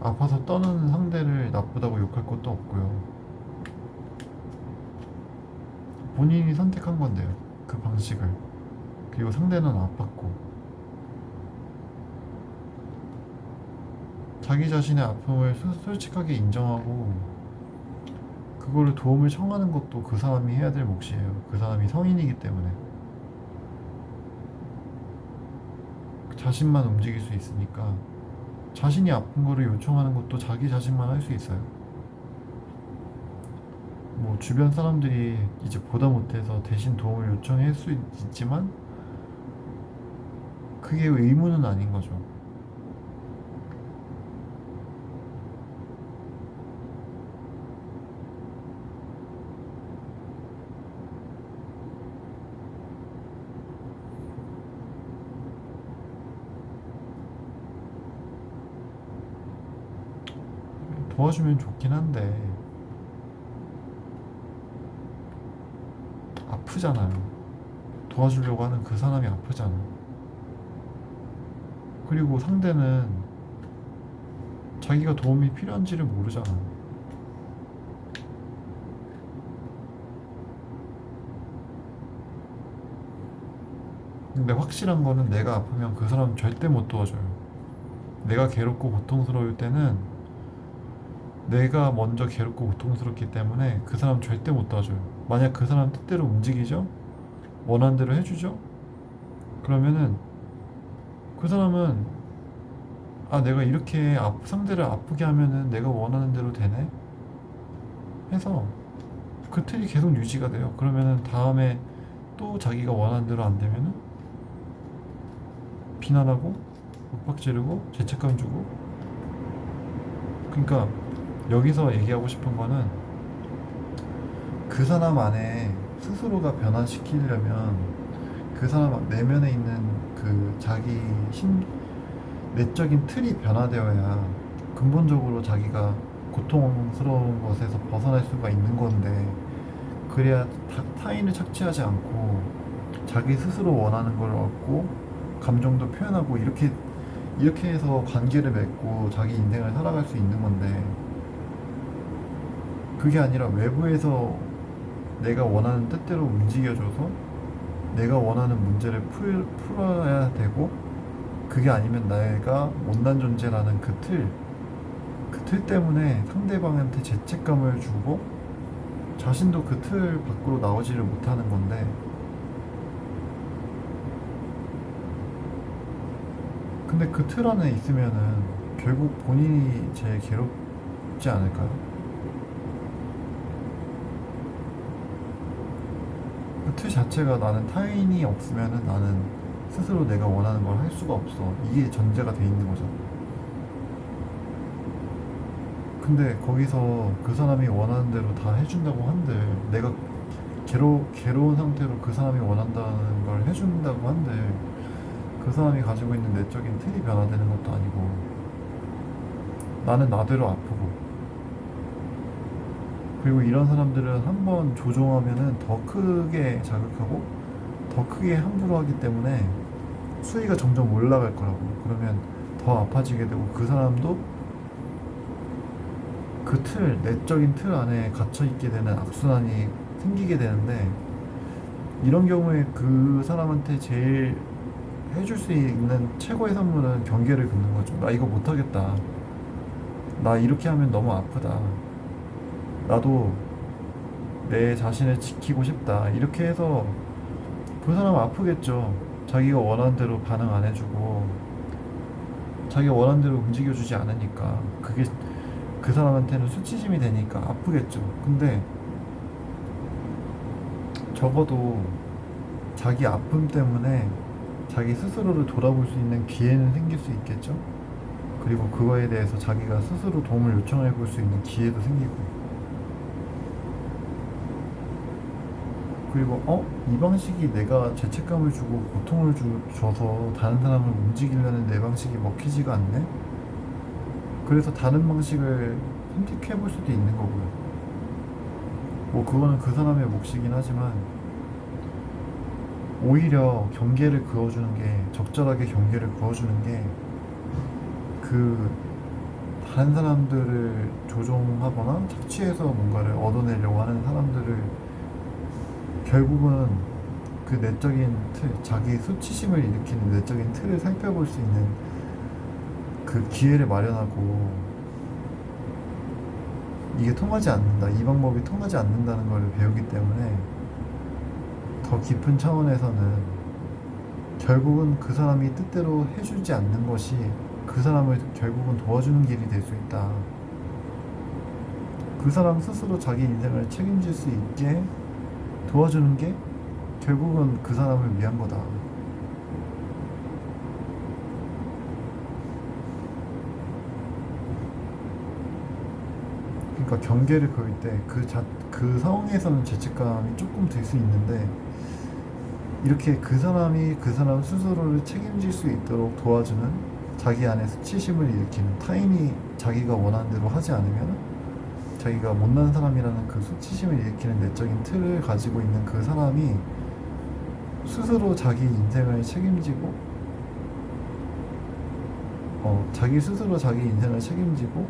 Speaker 1: 아파서 떠나는 상대를 나쁘다고 욕할 것도 없고요. 본인이 선택한 건데요, 그 방식을. 그리고 상대는 아팠고 자기 자신의 아픔을 솔직하게 인정하고 그거를 도움을 청하는 것도 그 사람이 해야 될 몫이에요. 그 사람이 성인이기 때문에 자신만 움직일 수 있으니까 자신이 아픈 거를 요청하는 것도 자기 자신만 할 수 있어요. 뭐 주변 사람들이 이제 보다 못해서 대신 도움을 요청할 수 있지만 그게 의무는 아닌 거죠. 도와주면 좋긴 한데 아프잖아요. 도와주려고 하는 그 사람이 아프잖아. 그리고 상대는 자기가 도움이 필요한지를 모르잖아. 근데 확실한 거는 내가 아프면 그 사람은 절대 못 도와줘요. 내가 괴롭고 고통스러울 때는 내가 먼저 괴롭고 고통스럽기 때문에 그 사람 절대 못 도와줘요. 만약 그 사람 뜻대로 움직이죠? 원하는 대로 해주죠? 그러면은 그 사람은 아 내가 이렇게 상대를 아프게 하면은 내가 원하는 대로 되네? 해서 그 틀이 계속 유지가 돼요. 그러면은 다음에 또 자기가 원하는 대로 안 되면은 비난하고 윽박지르고 죄책감 주고. 그러니까 여기서 얘기하고 싶은 거는 그 사람 안에 스스로가 변화시키려면 그 사람 내면에 있는 그 자기 내적인 틀이 변화되어야 근본적으로 자기가 고통스러운 것에서 벗어날 수가 있는 건데, 그래야 타인을 착취하지 않고 자기 스스로 원하는 걸 얻고 감정도 표현하고 이렇게 해서 관계를 맺고 자기 인생을 살아갈 수 있는 건데, 그게 아니라 외부에서 내가 원하는 뜻대로 움직여줘서 내가 원하는 문제를 풀어야 되고, 그게 아니면 내가 못난 존재라는 그 틀 때문에 상대방한테 죄책감을 주고 자신도 그 틀 밖으로 나오지를 못하는 건데, 근데 그 틀 안에 있으면은 결국 본인이 제일 괴롭지 않을까요? 그 틀 자체가 나는 타인이 없으면은 나는 스스로 내가 원하는 걸 할 수가 없어. 이게 전제가 돼 있는 거잖아. 근데 거기서 그 사람이 원하는 대로 다 해준다고 한들, 내가 괴로운 상태로 그 사람이 원한다는 걸 해준다고 한들, 그 사람이 가지고 있는 내적인 틀이 변화되는 것도 아니고 나는 나대로 아프고. 그리고 이런 사람들은 한번 조종하면은 더 크게 자극하고 더 크게 함부로 하기 때문에 수위가 점점 올라갈 거라고. 그러면 더 아파지게 되고 그 사람도 그 내적인 틀 안에 갇혀 있게 되는 악순환이 생기게 되는데, 이런 경우에 그 사람한테 제일 해줄 수 있는 최고의 선물은 경계를 긋는 거죠. 나 이거 못하겠다. 나 이렇게 하면 너무 아프다. 나도 내 자신을 지키고 싶다. 이렇게 해서 그 사람은 아프겠죠. 자기가 원하는 대로 반응 안 해주고 자기가 원하는 대로 움직여주지 않으니까 그게 그 사람한테는 수치심이 되니까 아프겠죠. 근데 적어도 자기 아픔 때문에 자기 스스로를 돌아볼 수 있는 기회는 생길 수 있겠죠. 그리고 그거에 대해서 자기가 스스로 도움을 요청해 볼 수 있는 기회도 생기고. 그리고 이 방식이 내가 죄책감을 주고 고통을 줘서 다른 사람을 움직이려는 내 방식이 먹히지가 않네? 그래서 다른 방식을 선택해 볼 수도 있는 거고요. 뭐 그거는 그 사람의 몫이긴 하지만, 오히려 경계를 그어주는 게, 적절하게 경계를 그어주는 게 그 다른 사람들을 조종하거나 착취해서 뭔가를 얻어내려고 하는 사람들을 결국은 그 내적인 자기 수치심을 일으키는 내적인 틀을 살펴볼 수 있는 그 기회를 마련하고, 이게 통하지 않는다, 이 방법이 통하지 않는다는 걸 배우기 때문에 더 깊은 차원에서는 결국은 그 사람이 뜻대로 해주지 않는 것이 그 사람을 결국은 도와주는 길이 될 수 있다. 그 사람 스스로 자기 인생을 책임질 수 있게 도와주는 게 결국은 그 사람을 위한 거다. 그러니까 경계를 그을 때 그 상황에서는 죄책감이 조금 들 수 있는데, 이렇게 그 사람이 그 사람 스스로를 책임질 수 있도록 도와주는, 자기 안에 수치심을 일으키는, 타인이 자기가 원하는 대로 하지 않으면 자기가 못난 사람이라는 그 수치심을 일으키는 내적인 틀을 가지고 있는 그 사람이 스스로 자기 인생을 책임지고, 자기 스스로 자기 인생을 책임지고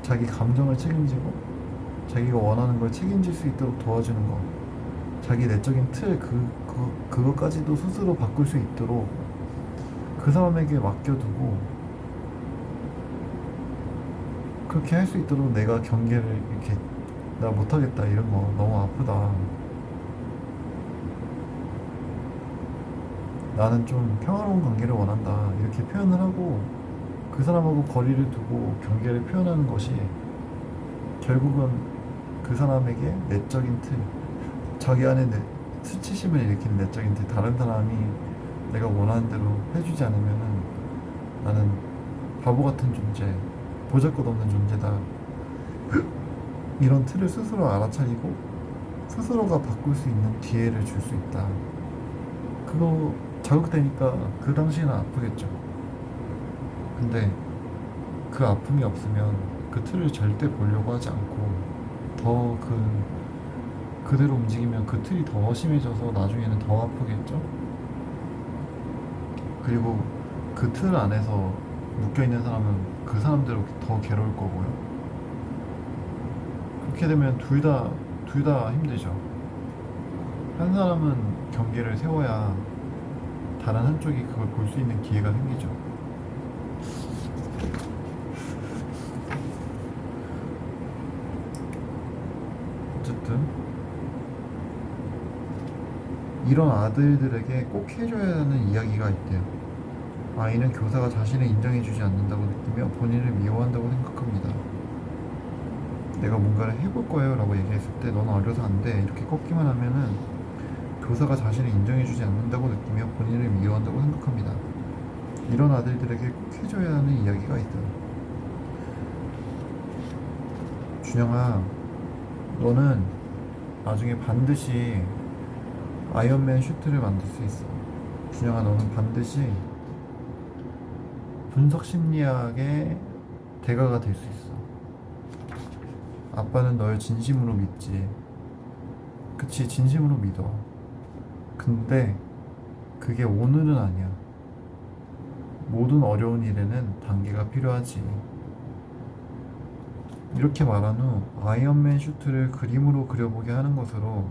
Speaker 1: 자기 감정을 책임지고 자기가 원하는 걸 책임질 수 있도록 도와주는 거, 자기 내적인 틀 그것까지도 스스로 바꿀 수 있도록 그 사람에게 맡겨두고, 그렇게 할 수 있도록 내가 경계를 이렇게, 나 못하겠다, 이런 거 너무 아프다, 나는 좀 평화로운 관계를 원한다, 이렇게 표현을 하고 그 사람하고 거리를 두고 경계를 표현하는 것이 결국은 그 사람에게 내적인 틀, 자기 안에 수치심을 일으키는 내적인 틀, 다른 사람이 내가 원하는 대로 해주지 않으면은 나는 바보 같은 존재, 보잘것없는 존재다. 이런 틀을 스스로 알아차리고 스스로가 바꿀 수 있는 기회를 줄 수 있다. 그거 자극되니까 그 당시에는 아프겠죠. 근데 그 아픔이 없으면 그 틀을 절대 보려고 하지 않고 더 그대로 움직이면 그 틀이 더 심해져서 나중에는 더 아프겠죠. 그리고 그 틀 안에서 묶여있는 사람은 그 사람대로 더 괴로울 거고요. 그렇게 되면 둘 다 힘들죠. 한 사람은 경계를 세워야 다른 한쪽이 그걸 볼 수 있는 기회가 생기죠. 어쨌든 이런 아들들에게 꼭 해줘야 하는 이야기가 있대요. 아이는 교사가 자신을 인정해주지 않는다고 느끼며 본인을 미워한다고 생각합니다. 내가 뭔가를 해볼 거예요 라고 얘기했을 때 넌 어려서 안 돼 이렇게 꺾기만 하면은 교사가 자신을 인정해주지 않는다고 느끼며 본인을 미워한다고 생각합니다. 이런 아들들에게 꼭 해줘야 하는 이야기가 있어요. 준영아, 너는 나중에 반드시 아이언맨 슈트를 만들 수 있어. 준영아, 너는 반드시 분석 심리학의 대가가 될 수 있어. 아빠는 널 진심으로 믿지. 그치, 진심으로 믿어. 근데 그게 오늘은 아니야. 모든 어려운 일에는 단계가 필요하지. 이렇게 말한 후 아이언맨 슈트를 그림으로 그려보게 하는 것으로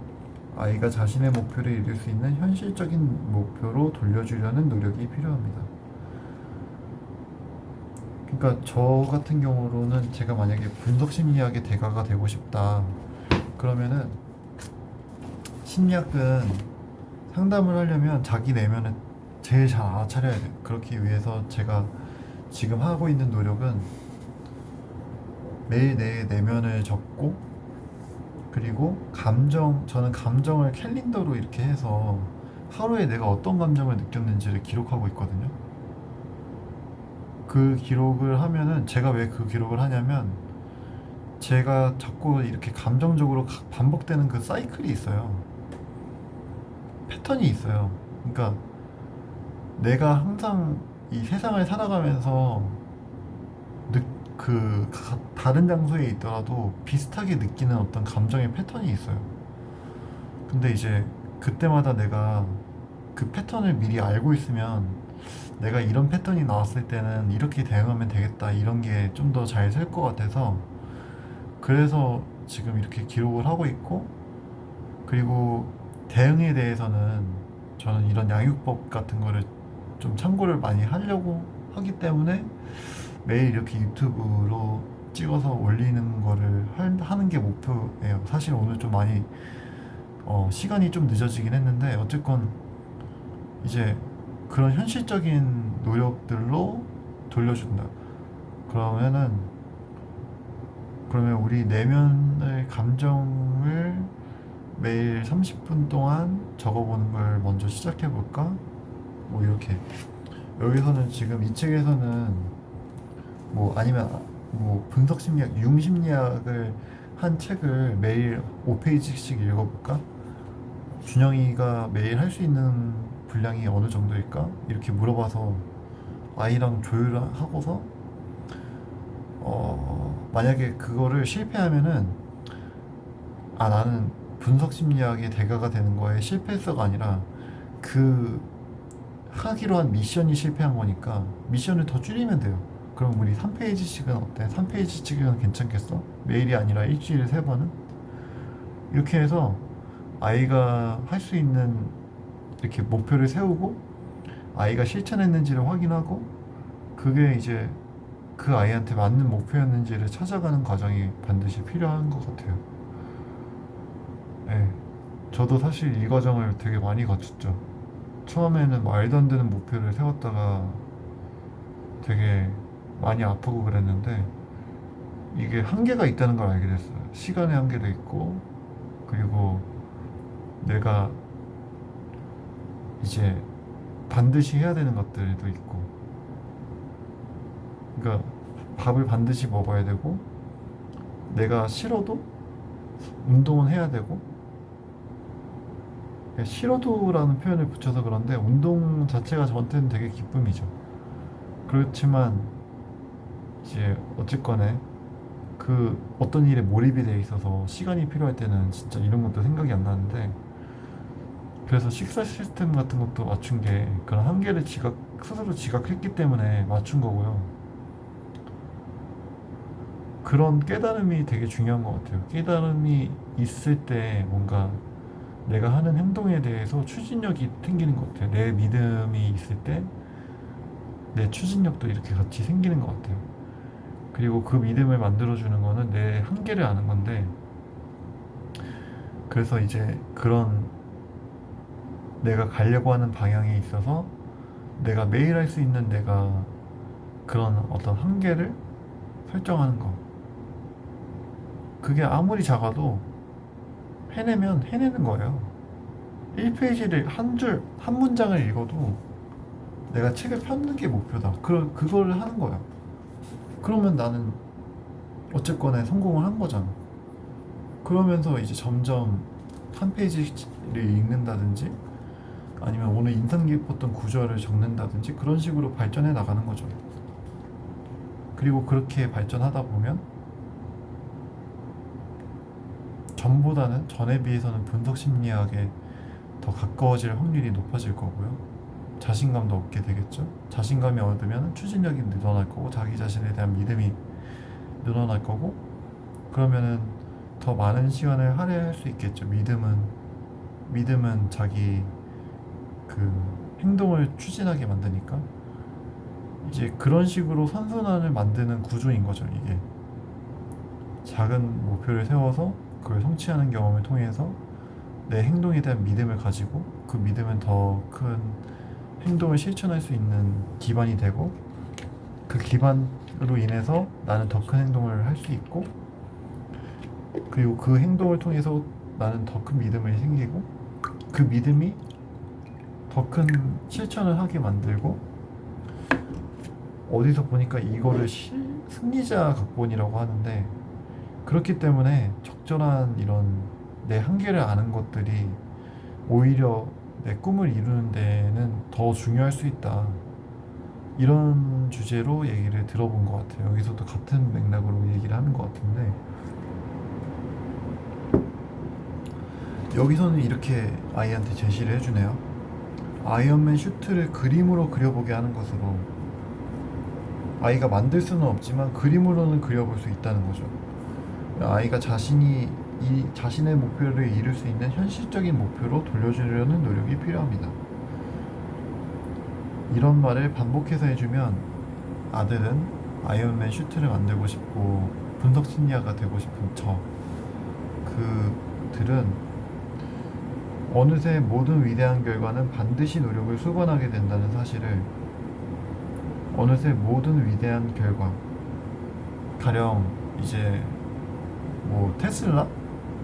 Speaker 1: 아이가 자신의 목표를 이룰 수 있는 현실적인 목표로 돌려주려는 노력이 필요합니다. 그러니까 저 같은 경우로는 제가 만약에 분석 심리학의 대가가 되고 싶다 그러면은 심리학은 상담을 하려면 자기 내면을 제일 잘 알아차려야 돼요. 그렇기 위해서 제가 지금 하고 있는 노력은 매일 내 내면을 적고 그리고 저는 감정을 캘린더로 이렇게 해서 하루에 내가 어떤 감정을 느꼈는지를 기록하고 있거든요. 그 기록을 하면은 제가 왜 그 기록을 하냐면 제가 자꾸 이렇게 감정적으로 반복되는 그 사이클이 있어요. 패턴이 있어요. 그러니까 내가 항상 이 세상을 살아가면서 다른 장소에 있더라도 비슷하게 느끼는 어떤 감정의 패턴이 있어요. 근데 이제 그때마다 내가 그 패턴을 미리 알고 있으면 내가 이런 패턴이 나왔을 때는 이렇게 대응하면 되겠다 이런 게 좀 더 잘 셀 것 같아서 그래서 지금 이렇게 기록을 하고 있고 그리고 대응에 대해서는 저는 이런 양육법 같은 거를 좀 참고를 많이 하려고 하기 때문에 매일 이렇게 유튜브로 찍어서 올리는 거를 하는 게 목표예요. 사실 오늘 좀 많이 시간이 좀 늦어지긴 했는데 어쨌건 이제 그런 현실적인 노력들로 돌려준다. 그러면은 그러면 우리 내면의 감정을 매일 30분 동안 적어보는 걸 먼저 시작해 볼까? 뭐 이렇게 여기서는 지금 이 책에서는 뭐 아니면 뭐 분석 심리학, 융 심리학을 한 책을 매일 5페이지씩 읽어볼까? 준영이가 매일 할 수 있는 분량이 어느 정도일까? 이렇게 물어봐서 아이랑 조율하고서 만약에 그거를 실패하면은 나는 분석 심리학의 대가가 되는 거에 실패했어가 아니라 그 하기로 한 미션이 실패한 거니까 미션을 더 줄이면 돼요. 그럼 우리 3페이지씩은 어때? 3페이지씩은 괜찮겠어? 매일이 아니라 일주일에 3번은? 이렇게 해서 아이가 할 수 있는 이렇게 목표를 세우고 아이가 실천했는지를 확인하고 그게 이제 그 아이한테 맞는 목표였는지를 찾아가는 과정이 반드시 필요한 것 같아요. 네. 저도 사실 이 과정을 되게 많이 거쳤죠. 처음에는 말도 안 되는 목표를 세웠다가 되게 많이 아프고 그랬는데 이게 한계가 있다는 걸 알게 됐어요. 시간의 한계도 있고 그리고 내가 이제 반드시 해야 되는 것들도 있고, 그러니까 밥을 반드시 먹어야 되고, 내가 싫어도 운동은 해야 되고, 싫어도라는 표현을 붙여서 그런데 운동 자체가 저한테는 되게 기쁨이죠. 그렇지만 이제 어쨌거나 그 어떤 일에 몰입이 돼 있어서 시간이 필요할 때는 진짜 이런 것도 생각이 안 나는데, 그래서 식사 시스템 같은 것도 맞춘 게 그런 한계를 스스로 지각했기 때문에 맞춘 거고요. 그런 깨달음이 되게 중요한 것 같아요. 깨달음이 있을 때 뭔가 내가 하는 행동에 대해서 추진력이 생기는 것 같아요. 내 믿음이 있을 때 내 추진력도 이렇게 같이 생기는 것 같아요. 그리고 그 믿음을 만들어주는 거는 내 한계를 아는 건데, 그래서 이제 그런 내가 가려고 하는 방향에 있어서 내가 매일 할 수 있는 내가 그런 어떤 한계를 설정하는 거. 그게 아무리 작아도 해내면 해내는 거예요. 1페이지를 한 문장을 읽어도 내가 책을 펴는 게 목표다. 그걸 하는 거야. 그러면 나는 어쨌거나 성공을 한 거잖아. 그러면서 이제 점점 한 페이지를 읽는다든지 아니면 오늘 인상 깊었던 구절을 적는다든지 그런 식으로 발전해 나가는 거죠. 그리고 그렇게 발전하다 보면 전에 비해서는 분석 심리학에 더 가까워질 확률이 높아질 거고요. 자신감도 얻게 되겠죠. 자신감이 얻으면 추진력이 늘어날 거고 자기 자신에 대한 믿음이 늘어날 거고, 그러면은 더 많은 시간을 할애할 수 있겠죠. 믿음은 자기 그 행동을 추진하게 만드니까 이제 그런 식으로 선순환을 만드는 구조인 거죠. 이게 작은 목표를 세워서 그걸 성취하는 경험을 통해서 내 행동에 대한 믿음을 가지고 그 믿음은 더 큰 행동을 실천할 수 있는 기반이 되고, 그 기반으로 인해서 나는 더 큰 행동을 할 수 있고, 그리고 그 행동을 통해서 나는 더 큰 믿음이 생기고, 그 믿음이 더 큰 실천을 하게 만들고, 어디서 보니까 이거를 승리자 각본이라고 하는데, 그렇기 때문에 적절한 이런 내 한계를 아는 것들이 오히려 내 꿈을 이루는 데는 더 중요할 수 있다. 이런 주제로 얘기를 들어본 것 같아요. 여기서도 같은 맥락으로 얘기를 하는 것 같은데, 여기서는 이렇게 아이한테 제시를 해주네요. 아이언맨 슈트를 그림으로 그려보게 하는 것으로, 아이가 만들 수는 없지만 그림으로는 그려볼 수 있다는 거죠. 아이가 자신의 목표를 이룰 수 있는 현실적인 목표로 돌려주려는 노력이 필요합니다. 이런 말을 반복해서 해주면 아들은 아이언맨 슈트를 만들고 싶고 분석 심리학가 되고 싶은 그들은 어느새 모든 위대한 결과는 반드시 노력을 수반하게 된다는 사실을, 어느새 모든 위대한 결과, 가령 이제 뭐 테슬라?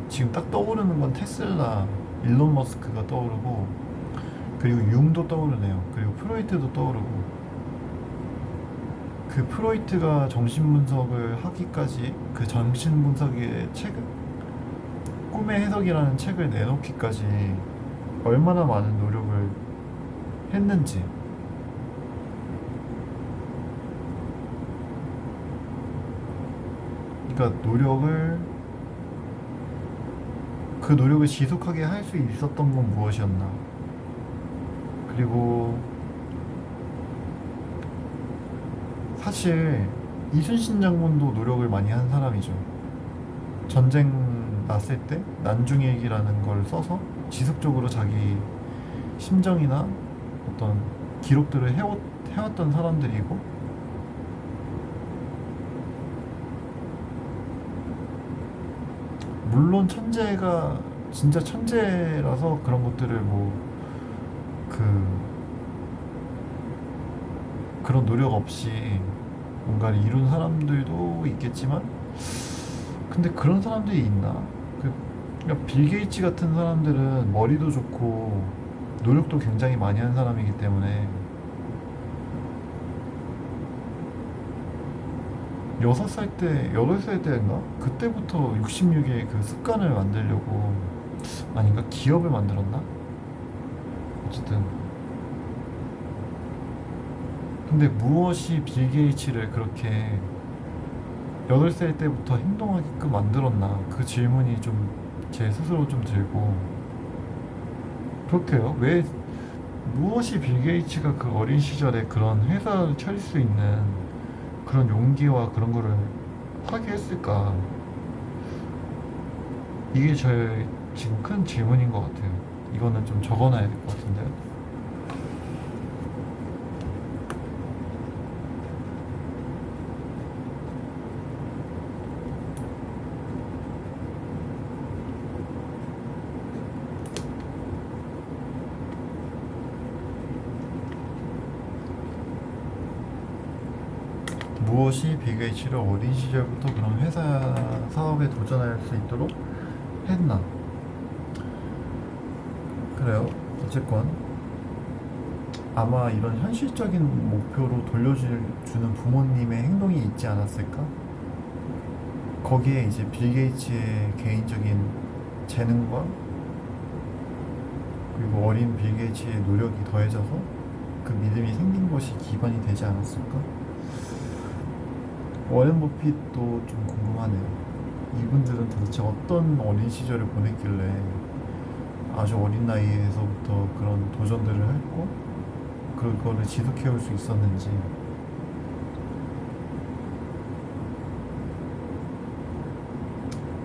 Speaker 1: 지금 딱 떠오르는 건 테슬라, 일론 머스크가 떠오르고, 그리고 융도 떠오르네요. 그리고 프로이트도 떠오르고, 그 프로이트가 정신분석을 하기까지, 그 정신분석의 책을, 꿈의 해석이라는 책을 내놓기까지 얼마나 많은 노력을 했는지. 그러니까 그 노력을 지속하게 할 수 있었던 건 무엇이었나. 그리고 사실 이순신 장군도 노력을 많이 한 사람이죠. 전쟁 났을 때 난중일기라는 걸 써서 지속적으로 자기 심정이나 어떤 기록들을 해왔던 사람들이고, 물론 진짜 천재라서 그런 것들을 그런 노력 없이 뭔가를 이룬 사람들도 있겠지만, 근데 그런 사람들이 있나? 그러니까 빌 게이츠 같은 사람들은 머리도 좋고 노력도 굉장히 많이 한 사람이기 때문에 6살 때, 8살 때인가? 그때부터 66의 그 습관을 만들려고, 아닌가? 기업을 만들었나? 어쨌든. 근데 무엇이 빌 게이츠를 그렇게 8살 때부터 행동하게끔 만들었나? 그 질문이 좀 제 스스로 좀 들고, 그렇게요? 왜, 무엇이 빌 게이츠가 그 어린 시절에 그런 회사를 차릴 수 있는 그런 용기와 그런 거를 하게 했을까? 이게 저의 지금 큰 질문인 것 같아요. 이거는 좀 적어놔야 될 것 같은데요. 무엇이 빌 게이츠를 어린 시절부터 그런 회사 사업에 도전할 수 있도록 했나? 그래요. 어쨌건 아마 이런 현실적인 목표로 돌려주는 부모님의 행동이 있지 않았을까? 거기에 이제 빌 게이츠의 개인적인 재능과 그리고 어린 빌 게이츠의 노력이 더해져서 그 믿음이 생긴 것이 기반이 되지 않았을까? 워렌 버핏도 좀 궁금하네요. 이분들은 도대체 어떤 어린 시절을 보냈길래 아주 어린 나이에서부터 그런 도전들을 했고 그거를 지속해올 수 있었는지.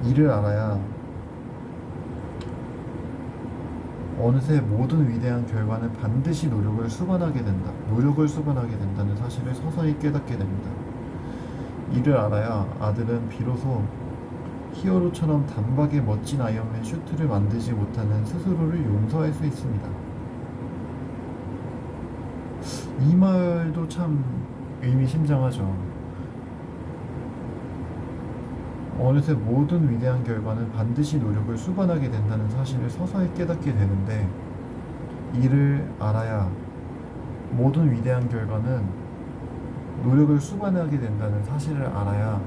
Speaker 1: 이를 알아야 어느새 모든 위대한 결과는 반드시 노력을 수반하게 된다. 노력을 수반하게 된다는 사실을 서서히 깨닫게 됩니다. 이를 알아야 아들은 비로소 히어로처럼 단박에 멋진 아이언맨 슈트를 만들지 못하는 스스로를 용서할 수 있습니다. 이 말도 참 의미심장하죠. 어느새 모든 위대한 결과는 반드시 노력을 수반하게 된다는 사실을 서서히 깨닫게 되는데, 이를 알아야 모든 위대한 결과는 노력을 수반하게 된다는 사실을 알아야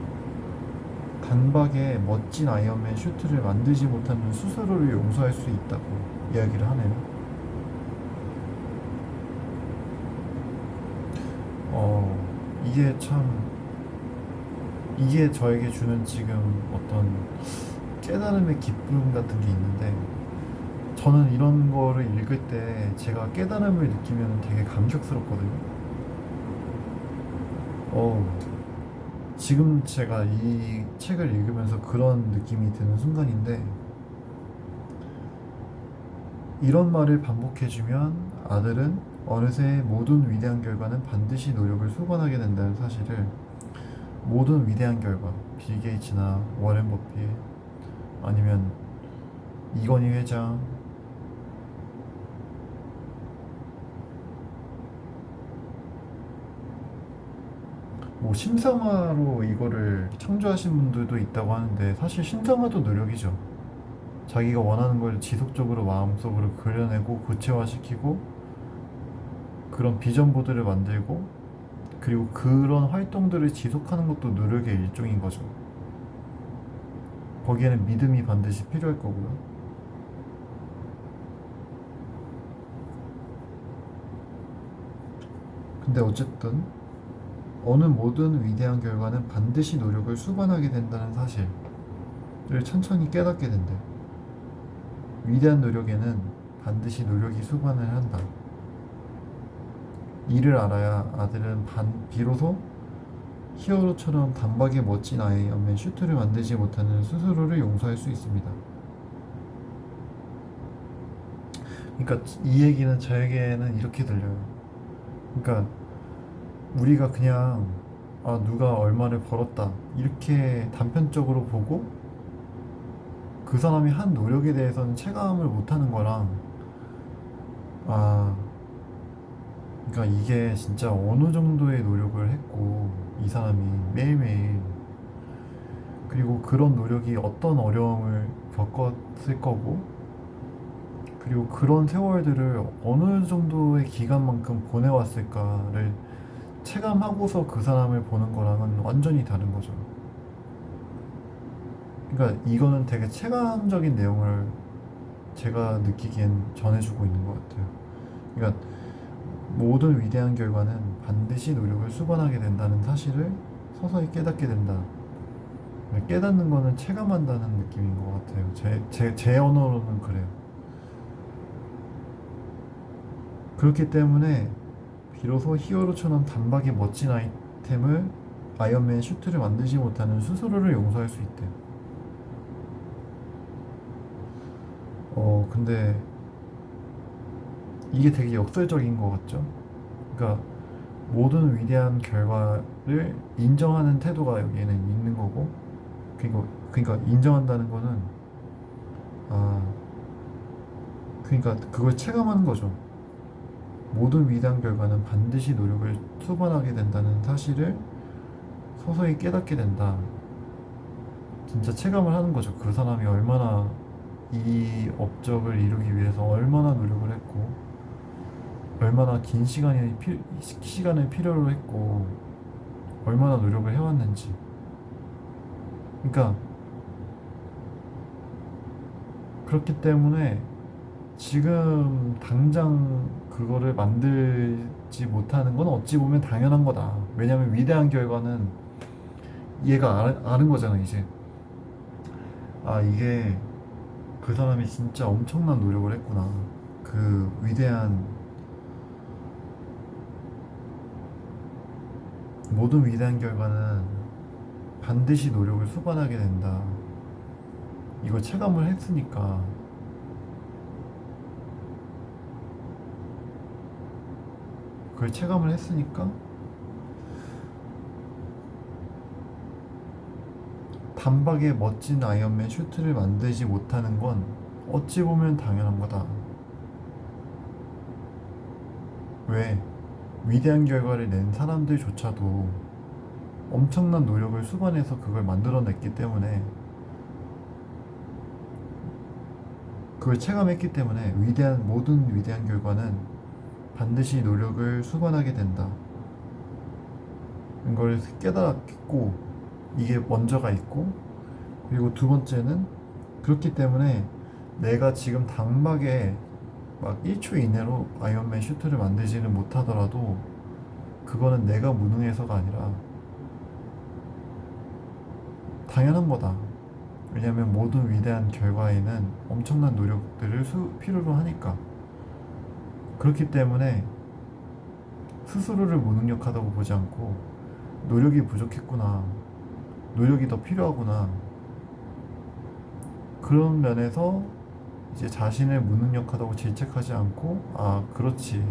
Speaker 1: 단박에 멋진 아이언맨 슈트를 만들지 못하는 스스로를 용서할 수 있다고 이야기를 하네요. 이게 참, 이게 저에게 주는 지금 어떤 깨달음의 기쁨 같은 게 있는데, 저는 이런 거를 읽을 때 제가 깨달음을 느끼면 되게 감격스럽거든요. 어, 지금 제가 이 책을 읽으면서 그런 느낌이 드는 순간인데, 이런 말을 반복해주면 아들은 어느새 모든 위대한 결과는 반드시 노력을 수반하게 된다는 사실을, 모든 위대한 결과, 빌 게이츠나 워렌 버핏, 아니면 이건희 회장, 뭐 심상화로 이거를 창조하신 분들도 있다고 하는데, 사실 심상화도 노력이죠. 자기가 원하는 걸 지속적으로 마음속으로 그려내고 구체화시키고 그런 비전 보드를 만들고 그리고 그런 활동들을 지속하는 것도 노력의 일종인 거죠. 거기에는 믿음이 반드시 필요할 거고요. 근데 어쨌든 어느 모든 위대한 결과는 반드시 노력을 수반하게 된다는 사실을 천천히 깨닫게 된대. 위대한 노력에는 반드시 노력이 수반을 한다. 이를 알아야 아들은 비로소 히어로처럼 단박에 멋진 아이언맨 슈트를 만들지 못하는 스스로를 용서할 수 있습니다. 그러니까 이 얘기는 저에게는 이렇게 들려요. 그러니까 우리가 그냥 누가 얼마를 벌었다 이렇게 단편적으로 보고 그 사람이 한 노력에 대해서는 체감을 못하는 거랑, 아 그러니까 이게 진짜 어느 정도의 노력을 했고 이 사람이 매일매일, 그리고 그런 노력이 어떤 어려움을 겪었을 거고 그리고 그런 세월들을 어느 정도의 기간만큼 보내왔을까를 체감하고서 그 사람을 보는 거랑은 완전히 다른 거죠. 그러니까 이거는 되게 체감적인 내용을 제가 느끼기엔 전해주고 있는 것 같아요. 그러니까 모든 위대한 결과는 반드시 노력을 수반하게 된다는 사실을 서서히 깨닫게 된다. 깨닫는 거는 체감한다는 느낌인 것 같아요. 제 언어로는 그래요. 그렇기 때문에 비로소 히어로처럼 단박에 멋진 아이템을 아이언맨 슈트를 만들지 못하는 스스로를 용서할 수 있대. 근데 이게 되게 역설적인 것 같죠? 그러니까 모든 위대한 결과를 인정하는 태도가 여기에는 있는 거고, 그러니까 인정한다는 거는 아, 그러니까 그걸 체감하는 거죠. 모든 위대한 결과는 반드시 노력을 수반하게 된다는 사실을 서서히 깨닫게 된다. 진짜 체감을 하는 거죠. 그 사람이 얼마나 이 업적을 이루기 위해서 얼마나 노력을 했고, 얼마나 긴 시간을 필요로 했고, 얼마나 노력을 해왔는지. 그러니까 그렇기 때문에 지금 당장 그거를 만들지 못하는 건 어찌 보면 당연한 거다. 왜냐면 위대한 결과는 얘가 아는 거잖아, 이제. 아, 이게 그 사람이 진짜 엄청난 노력을 했구나. 그 모든 위대한 결과는 반드시 노력을 수반하게 된다. 이걸 체감을 했으니까, 그걸 체감을 했으니까, 단박에 멋진 아이언맨 슈트를 만들지 못하는 건 어찌 보면 당연한 거다. 왜? 위대한 결과를 낸 사람들조차도 엄청난 노력을 수반해서 그걸 만들어냈기 때문에, 그걸 체감했기 때문에 모든 위대한 결과는 반드시 노력을 수반하게 된다. 이걸 깨닫고 이게 먼저가 있고, 그리고 두 번째는 그렇기 때문에 내가 지금 당박에 막 1초 이내로 아이언맨 슈트를 만들지는 못하더라도 그거는 내가 무능해서가 아니라 당연한 거다. 왜냐하면 모든 위대한 결과에는 엄청난 노력들을 필요로 하니까. 그렇기 때문에 스스로를 무능력하다고 보지 않고 노력이 부족했구나, 노력이 더 필요하구나, 그런 면에서 이제 자신을 무능력하다고 질책하지 않고, 아, 그렇지,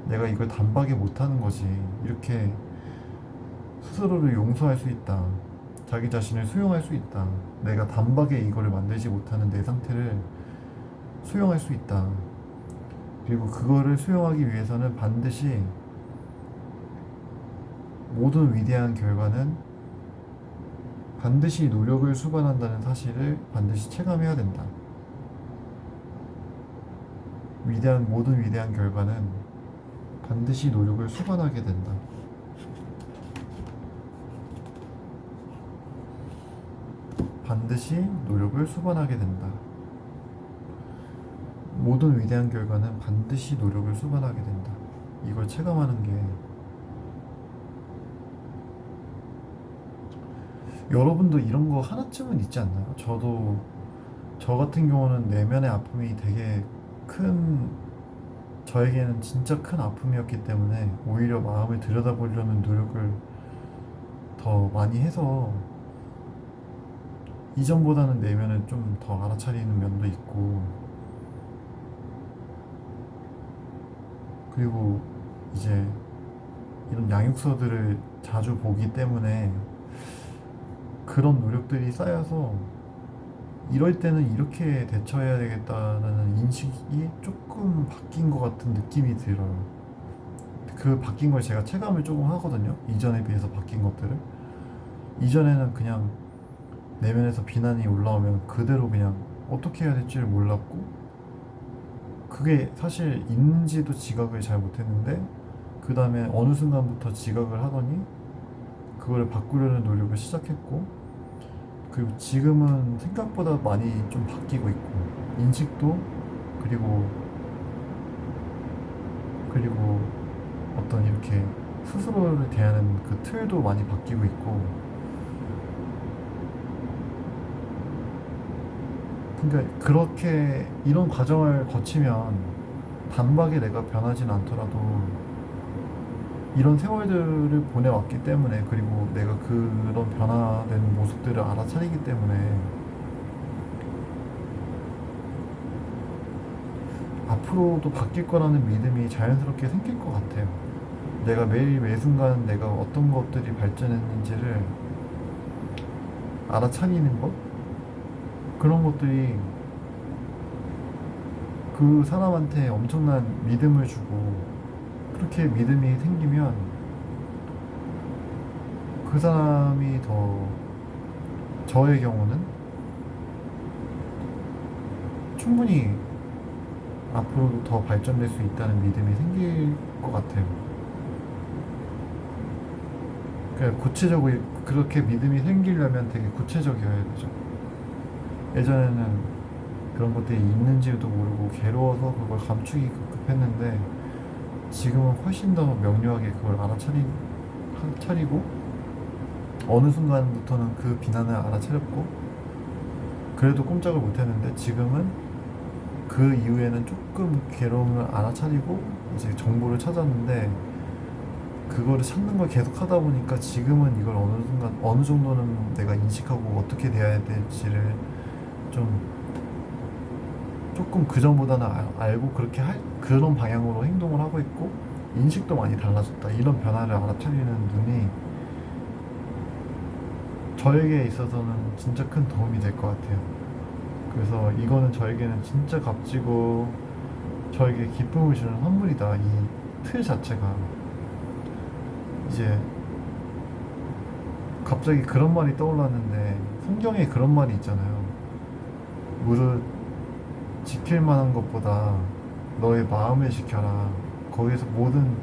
Speaker 1: 내가 이걸 단박에 못하는 거지, 이렇게 스스로를 용서할 수 있다. 자기 자신을 수용할 수 있다. 내가 단박에 이거를 만들지 못하는 내 상태를 수용할 수 있다. 그리고 그거를 수용하기 위해서는 반드시 모든 위대한 결과는 반드시 노력을 수반한다는 사실을 반드시 체감해야 된다. 모든 위대한 결과는 반드시 노력을 수반하게 된다. 반드시 노력을 수반하게 된다. 모든 위대한 결과는 반드시 노력을 수반하게 된다. 이걸 체감하는 게, 여러분도 이런 거 하나쯤은 있지 않나요? 저 같은 경우는 내면의 아픔이 되게 큰, 저에게는 진짜 큰 아픔이었기 때문에 오히려 마음을 들여다보려는 노력을 더 많이 해서 이전보다는 내면을 좀 더 알아차리는 면도 있고, 그리고 이제 이런 양육서들을 자주 보기 때문에 그런 노력들이 쌓여서 이럴 때는 이렇게 대처해야 되겠다는 인식이 조금 바뀐 것 같은 느낌이 들어요. 그 바뀐 걸 제가 체감을 조금 하거든요. 이전에 비해서 바뀐 것들을. 이전에는 그냥 내면에서 비난이 올라오면 그대로 그냥 어떻게 해야 될지를 몰랐고, 그게 사실 있는지도 지각을 잘 못했는데 그 다음에 어느 순간부터 지각을 하더니 그걸 바꾸려는 노력을 시작했고, 그리고 지금은 생각보다 많이 좀 바뀌고 있고, 인식도, 그리고 그리고 어떤 이렇게 스스로를 대하는 그 틀도 많이 바뀌고 있고. 그러니까 그렇게 이런 과정을 거치면 단박에 내가 변하진 않더라도 이런 세월들을 보내왔기 때문에, 그리고 내가 그런 변화된 모습들을 알아차리기 때문에 앞으로도 바뀔 거라는 믿음이 자연스럽게 생길 것 같아요. 내가 매일 매 순간 내가 어떤 것들이 발전했는지를 알아차리는 것, 그런 것들이 그 사람한테 엄청난 믿음을 주고, 그렇게 믿음이 생기면 그 사람이 더, 저의 경우는 충분히 앞으로도 더 발전될 수 있다는 믿음이 생길 것 같아요. 그냥 구체적으로 그렇게 믿음이 생기려면 되게 구체적이어야 되죠. 예전에는 그런 것들이 있는지도 모르고 괴로워서 그걸 감추기 급급했는데, 지금은 훨씬 더 명료하게 그걸 차리고, 어느 순간부터는 그 비난을 알아차렸고, 그래도 꼼짝을 못했는데 지금은 그 이후에는 조금 괴로움을 알아차리고 이제 정보를 찾았는데, 그거를 찾는 걸 계속 하다 보니까 지금은 이걸 어느 순간 어느 정도는 내가 인식하고 어떻게 대해야 될지를 좀 조금 그전보다는 알고 그렇게 그런 방향으로 행동을 하고 있고, 인식도 많이 달라졌다. 이런 변화를 알아차리는 눈이 저에게 있어서는 진짜 큰 도움이 될 것 같아요. 그래서 이거는 저에게는 진짜 값지고 저에게 기쁨을 주는 선물이다. 이 틀 자체가. 이제 갑자기 그런 말이 떠올랐는데, 성경에 그런 말이 있잖아요. 무릇 지킬 만한 것보다 너의 마음을 지켜라. 거기에서 모든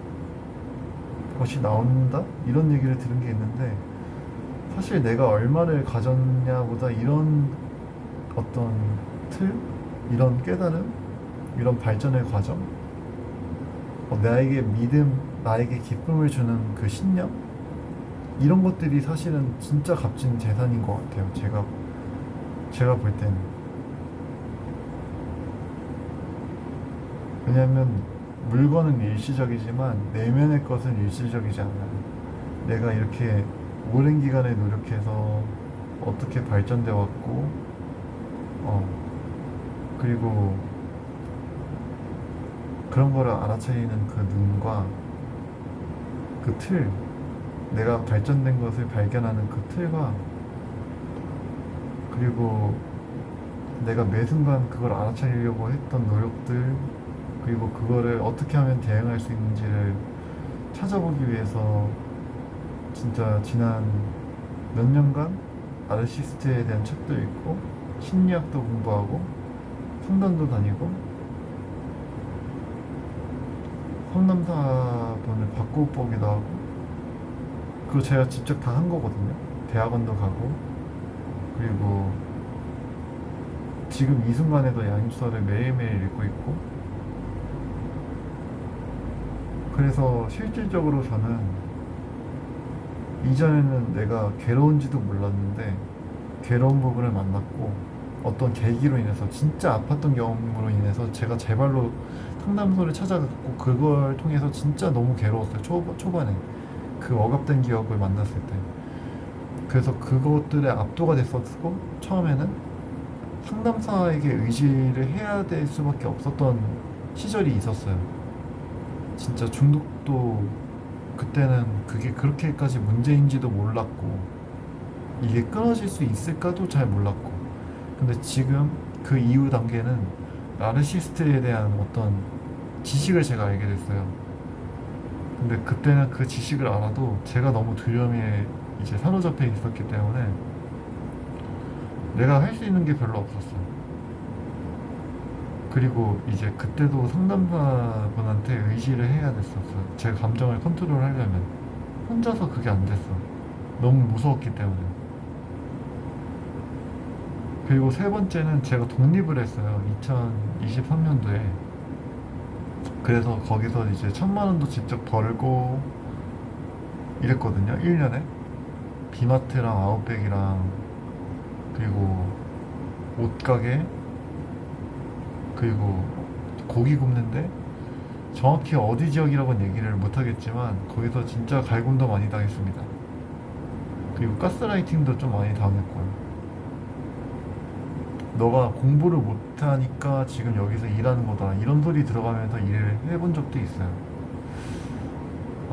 Speaker 1: 것이 나온다? 이런 얘기를 들은 게 있는데, 사실 내가 얼마를 가졌냐보다 이런 어떤 틀? 이런 깨달음? 이런 발전의 과정? 나에게 믿음, 나에게 기쁨을 주는 그 신념? 이런 것들이 사실은 진짜 값진 재산인 것 같아요. 제가 볼 때는. 왜냐하면 물건은 일시적이지만 내면의 것은 일시적이지 않아요. 내가 이렇게 오랜 기간에 노력해서 어떻게 발전돼 왔고, 그리고 그런 거를 알아차리는 그 눈과 그 틀, 내가 발전된 것을 발견하는 그 틀과, 그리고 내가 매 순간 그걸 알아차리려고 했던 노력들, 그리고 그거를 어떻게 하면 대응할 수 있는지를 찾아보기 위해서 진짜 지난 몇 년간 나르시스트에 대한 책도 읽고, 심리학도 공부하고, 상담도 다니고, 상담사분을 바꾸고 보기도 하고, 그거 제가 직접 다 한 거거든요. 대학원도 가고, 그리고 지금 이 순간에도 양육서를 매일매일 읽고 있고. 그래서 실질적으로 저는 이전에는 내가 괴로운지도 몰랐는데 괴로운 부분을 만났고, 어떤 계기로 인해서 진짜 아팠던 경험으로 인해서 제가 제 발로 상담소를 찾아갔고, 그걸 통해서 진짜 너무 괴로웠어요. 초반에 그 억압된 기억을 만났을 때. 그래서 그것들에 압도가 됐었고, 처음에는 상담사에게 의지를 해야 될 수밖에 없었던 시절이 있었어요. 진짜 중독도, 그때는 그게 그렇게까지 문제인지도 몰랐고, 이게 끊어질 수 있을까도 잘 몰랐고. 근데 지금 그 이후 단계는 나르시스트에 대한 어떤 지식을 제가 알게 됐어요. 근데 그때는 그 지식을 알아도 제가 너무 두려움에 이제 사로잡혀 있었기 때문에 내가 할 수 있는 게 별로 없었어요. 그리고 이제 그때도 상담사분한테 의지를 해야 됐었어요. 제 감정을 컨트롤 하려면. 혼자서 그게 안 됐어. 너무 무서웠기 때문에. 그리고 세 번째는 제가 독립을 했어요. 2023년도에. 그래서 거기서 이제 1,000만 원도 직접 벌고 이랬거든요. 1년에. 비마트랑 아웃백이랑 그리고 옷가게 그리고 고기 굽는데 정확히 어디 지역이라고는 얘기를 못하겠지만 거기서 진짜 갈굼도 많이 당했습니다. 그리고 가스라이팅도 좀 많이 당했고요. 너가 공부를 못하니까 지금 여기서 일하는 거다 이런 소리 들어가면서 일을 해본 적도 있어요.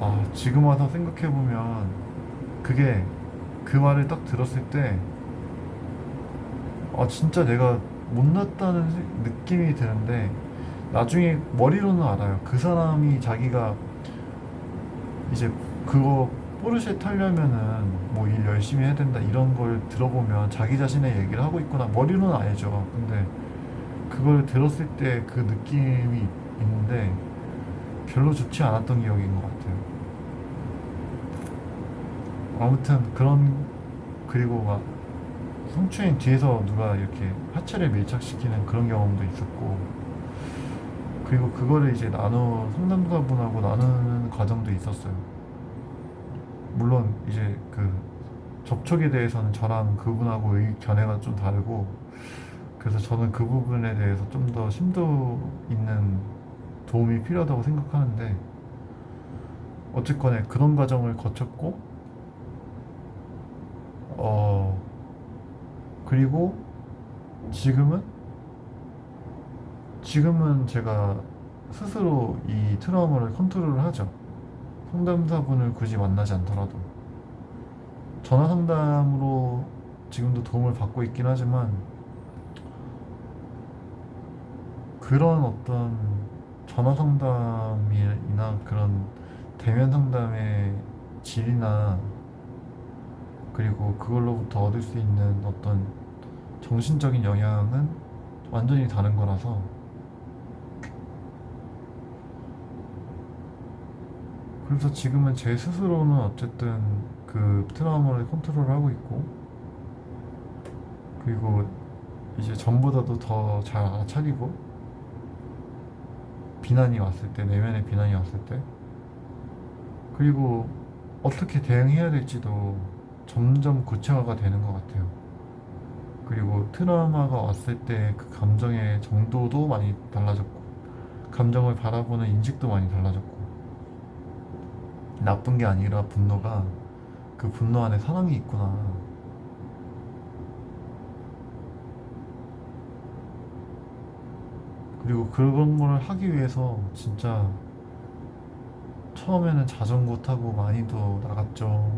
Speaker 1: 아, 지금 와서 생각해보면 그게 그 말을 딱 들었을 때 아, 진짜 내가 못났다는 느낌이 드는데 나중에 머리로는 알아요. 그 사람이 자기가 이제 그거 포르쉐 타려면은 뭐 일 열심히 해야 된다 이런 걸 들어보면 자기 자신의 얘기를 하고 있구나 머리로는 알죠. 근데 그걸 들었을 때 그 느낌이 있는데 별로 좋지 않았던 기억인 것 같아요. 아무튼 그런 그리고 막 성추행 뒤에서 누가 이렇게 하체를 밀착시키는 그런 경험도 있었고 그리고 그거를 이제 상담사분하고 나누는 과정도 있었어요. 물론 이제 그 접촉에 대해서는 저랑 그분하고 견해가 좀 다르고 그래서 저는 그 부분에 대해서 좀 더 심도 있는 도움이 필요하다고 생각하는데 어쨌거나 그런 과정을 거쳤고 어 그리고 지금은 제가 스스로 이 트라우마를 컨트롤을 하죠. 상담사분을 굳이 만나지 않더라도 전화 상담으로 지금도 도움을 받고 있긴 하지만 그런 어떤 전화 상담이나 그런 대면 상담의 질이나 그리고 그걸로부터 얻을 수 있는 어떤 정신적인 영향은 완전히 다른 거라서 그래서 지금은 제 스스로는 어쨌든 그 트라우마를 컨트롤하고 있고 그리고 이제 전보다도 더 잘 알아차리고 비난이 왔을 때 내면의 비난이 왔을 때 그리고 어떻게 대응해야 될지도 점점 구체화가 되는 것 같아요. 그리고 트라우마가 왔을 때 그 감정의 정도도 많이 달라졌고 감정을 바라보는 인식도 많이 달라졌고 나쁜 게 아니라 분노가 그 분노 안에 사랑이 있구나. 그리고 그런 걸 하기 위해서 진짜 처음에는 자전거 타고 많이도 나갔죠.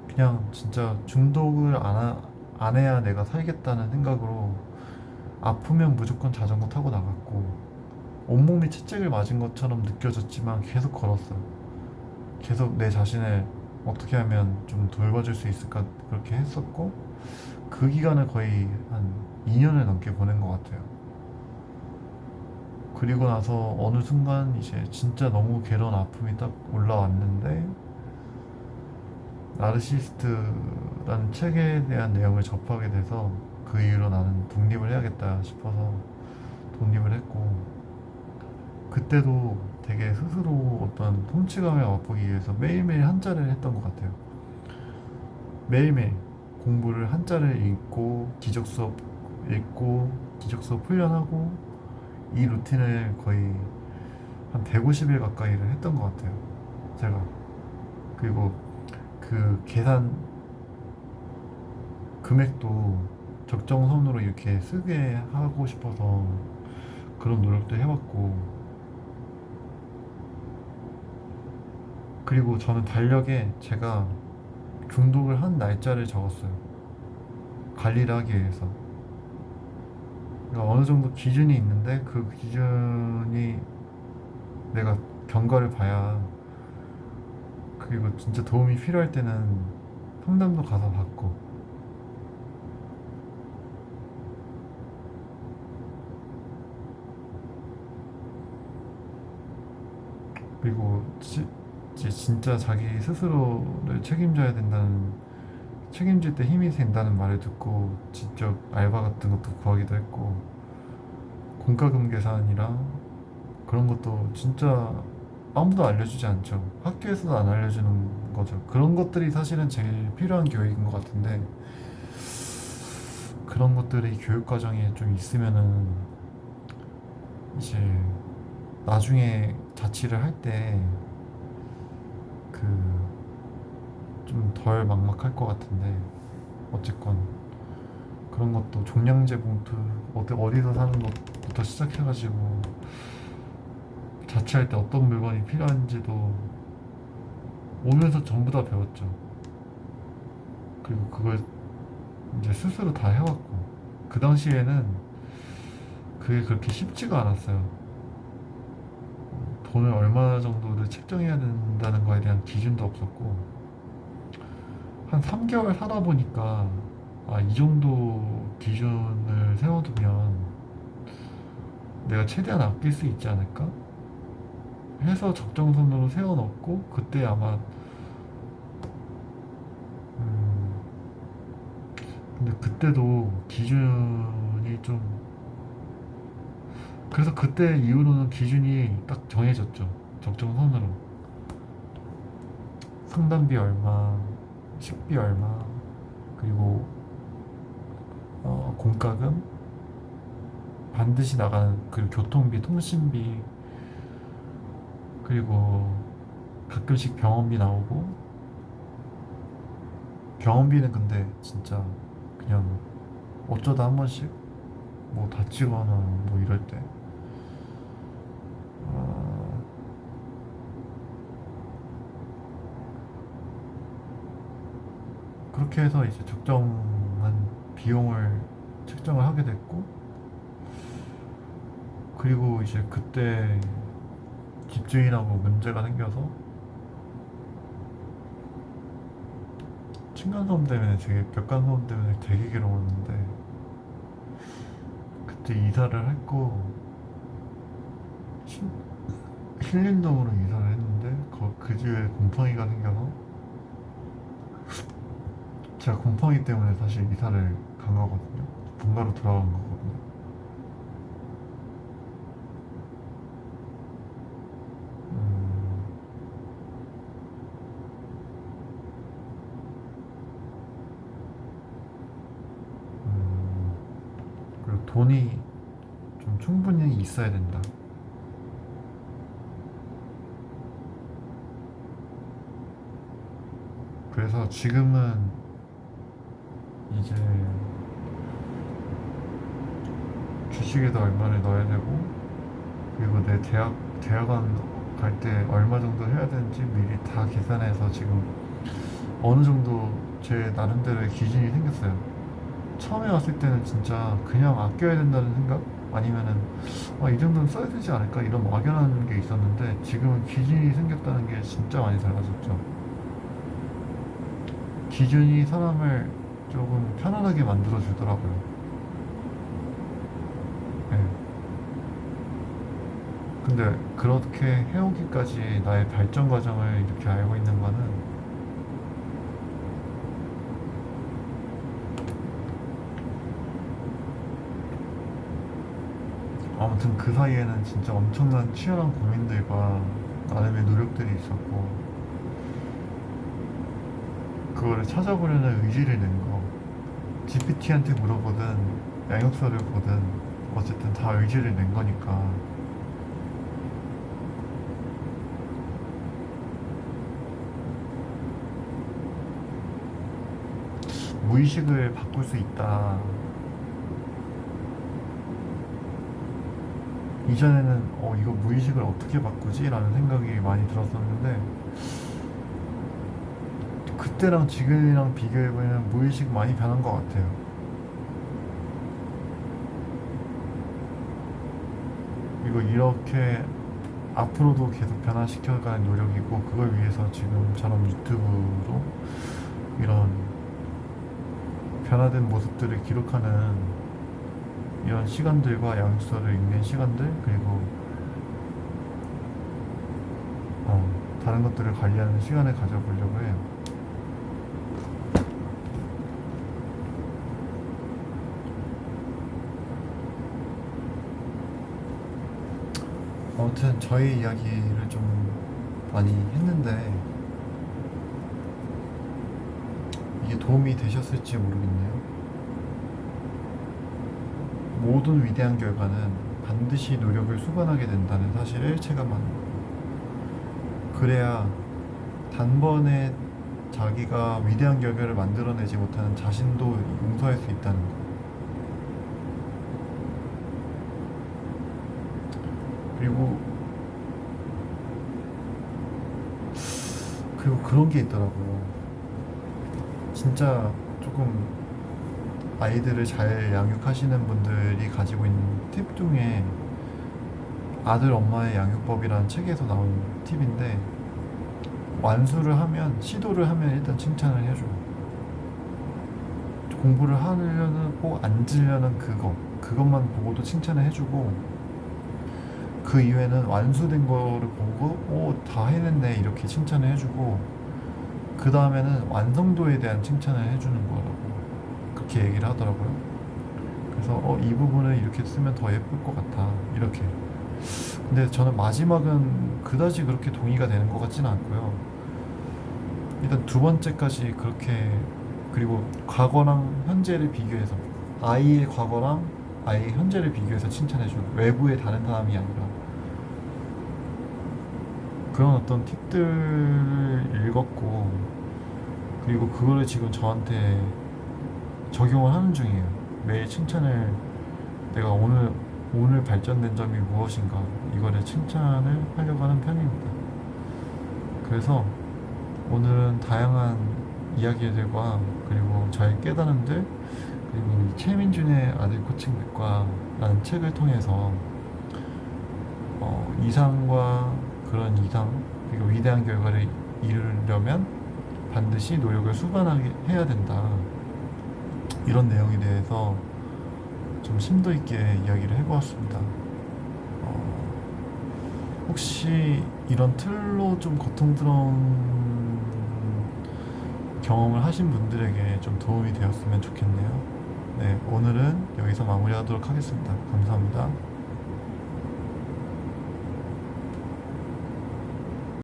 Speaker 1: 그냥 진짜 중독을 안 해야 내가 살겠다는 생각으로 아프면 무조건 자전거 타고 나갔고 온몸이 채찍을 맞은 것처럼 느껴졌지만 계속 걸었어요. 계속 내 자신을 어떻게 하면 좀 돌봐줄 수 있을까 그렇게 했었고 그 기간을 거의 한 2년을 넘게 보낸 것 같아요. 그리고 나서 어느 순간 이제 진짜 너무 괴로운 아픔이 딱 올라왔는데 나르시스트라는 책에 대한 내용을 접하게 돼서 그 이후로 나는 독립을 해야겠다 싶어서 독립을 했고 그때도 되게 스스로 어떤 통치감을 맛보기 위해서 매일매일 한자를 했던 것 같아요. 매일매일 공부를 한자를 읽고 기적 수업 읽고 기적 수업 훈련하고 이 루틴을 거의 한 150일 가까이를 했던 것 같아요. 제가 그리고 그 계산 금액도 적정선으로 이렇게 쓰게 하고 싶어서 그런 노력도 해봤고 그리고 저는 달력에 제가 중독을 한 날짜를 적었어요. 관리를 하기 위해서. 그러니까 어느 정도 기준이 있는데 그 기준이 내가 경과를 봐야 그리고 진짜 도움이 필요할 때는 상담도 가서 받고 그리고 이제 진짜 자기 스스로를 책임져야 된다는, 책임질 때 힘이 된다는 말을 듣고 직접 알바 같은 것도 구하기도 했고, 공과금 계산이랑 그런 것도 진짜 아무도 알려주지 않죠. 학교에서도 안 알려주는 거죠. 그런 것들이 사실은 제일 필요한 교육인 것 같은데, 그런 것들이 교육 과정에 좀 있으면은 이제 나중에 자취를 할 때 그 좀 덜 막막할 것 같은데, 어쨌건 그런 것도 종량제 봉투 어디서 사는 것부터 시작해가지고 자취할 때 어떤 물건이 필요한지도 오면서 전부 다 배웠죠. 그리고 그걸 이제 스스로 다 해왔고, 그 당시에는 그게 그렇게 쉽지가 않았어요. 돈을 얼마 정도를 책정해야 된다는 거에 대한 기준도 없었고, 한 3개월 살다 보니까 아, 이 정도 기준을 세워두면 내가 최대한 아낄 수 있지 않을까 해서 적정선으로 세워놓고, 그때 아마 음, 근데 그때도 기준이 좀, 그래서 그때 이후로는 기준이 딱 정해졌죠. 적정선으로 상담비 얼마, 식비 얼마, 그리고 공과금, 반드시 나가는 그 교통비, 통신비, 그리고 가끔씩 병원비 나오고, 병원비는 근데 진짜 그냥 어쩌다 한 번씩 뭐 다치거나 뭐 이럴 때 아, 그렇게 해서 이제 적정한 비용을 책정을 하게 됐고, 그리고 이제 그때 집주인하고 문제가 생겨서 층간소음 때문에 되게, 벽간소음 때문에 되게 괴로웠는데, 그때 이사를 했고 신림동으로 이사를 했는데 그 집에 곰팡이가 생겨서, 제가 곰팡이 때문에 사실 이사를 간 거거든요. 본가로 돌아간 거거든요. 음, 음, 그리고 돈이 좀 충분히 있어야 된다. 그래서 지금은 이제 주식에도 얼마를 넣어야 되고, 그리고 내 대학원 갈 때 얼마 정도 해야 되는지 미리 다 계산해서 지금 어느 정도 제 나름대로의 기준이 생겼어요. 처음에 왔을 때는 진짜 그냥 아껴야 된다는 생각? 아니면은 이 정도는 써야 되지 않을까? 이런 막연한 게 있었는데, 지금은 기준이 생겼다는 게 진짜 많이 달라졌죠. 기준이 사람을 조금 편안하게 만들어 주더라고요. 네. 근데 그렇게 해오기까지 나의 발전 과정을 이렇게 알고 있는 거는, 아무튼 그 사이에는 진짜 엄청난 치열한 고민들과 나름의 노력들이 있었고, 그거를 찾아보려는 의지를 낸 거, GPT한테 물어보든 양육서를 보든 어쨌든 다 의지를 낸 거니까. 무의식을 바꿀 수 있다. 이전에는 이거 무의식을 어떻게 바꾸지? 라는 생각이 많이 들었었는데, 그때랑 지금이랑 비교해보면 무의식 많이 변한 것 같아요. 이거 이렇게 앞으로도 계속 변화시켜가는 노력이고, 그걸 위해서 지금처럼 유튜브로 이런 변화된 모습들을 기록하는 이런 시간들과 양육서를 읽는 시간들, 그리고 다른 것들을 관리하는 시간을 가져보려고 해요. 아무튼 저희 이야기를 좀 많이 했는데 이게 도움이 되셨을지 모르겠네요. 모든 위대한 결과는 반드시 노력을 수반하게 된다는 사실을 체감합니다. 그래야 단번에 자기가 위대한 결과를 만들어내지 못하는 자신도 용서할 수 있다는 거. 그리고 그런 게 있더라고요. 진짜 조금 아이들을 잘 양육하시는 분들이 가지고 있는 팁 중에 아들 엄마의 양육법이라는 책에서 나온 팁인데, 완수를 하면, 시도를 하면 일단 칭찬을 해줘. 공부를 하려고 앉으려는 그것만 보고도 칭찬을 해주고, 그 이후에는 완수된 거를 보고 다 해냈네 이렇게 칭찬을 해주고, 그 다음에는 완성도에 대한 칭찬을 해주는 거라고 그렇게 얘기를 하더라고요. 그래서 이 부분을 이렇게 쓰면 더 예쁠 것 같아 이렇게. 근데 저는 마지막은 그다지 그렇게 동의가 되는 것 같지는 않고요. 일단 두 번째까지 그렇게, 그리고 과거랑 현재를 비교해서, 아이의 과거랑 아이의 현재를 비교해서 칭찬해주고, 외부의 다른 사람이 아니라, 그런 어떤 팁들을 읽었고, 그리고 그거를 지금 저한테 적용을 하는 중이에요. 매일 칭찬을, 내가 오늘 발전된 점이 무엇인가 이거를 칭찬을 하려고 하는 편입니다. 그래서 오늘은 다양한 이야기들과, 그리고 저의 깨달음들, 그리고 최민준의 아들 코칭 백과라는 책을 통해서 이상과 그런 이상, 그리고 위대한 결과를 이루려면 반드시 노력을 수반하게 해야 된다, 이런 내용에 대해서 좀 심도 있게 이야기를 해보았습니다. 혹시 이런 틀로 좀 고통스러운 경험을 하신 분들에게 좀 도움이 되었으면 좋겠네요. 네, 오늘은 여기서 마무리하도록 하겠습니다. 감사합니다.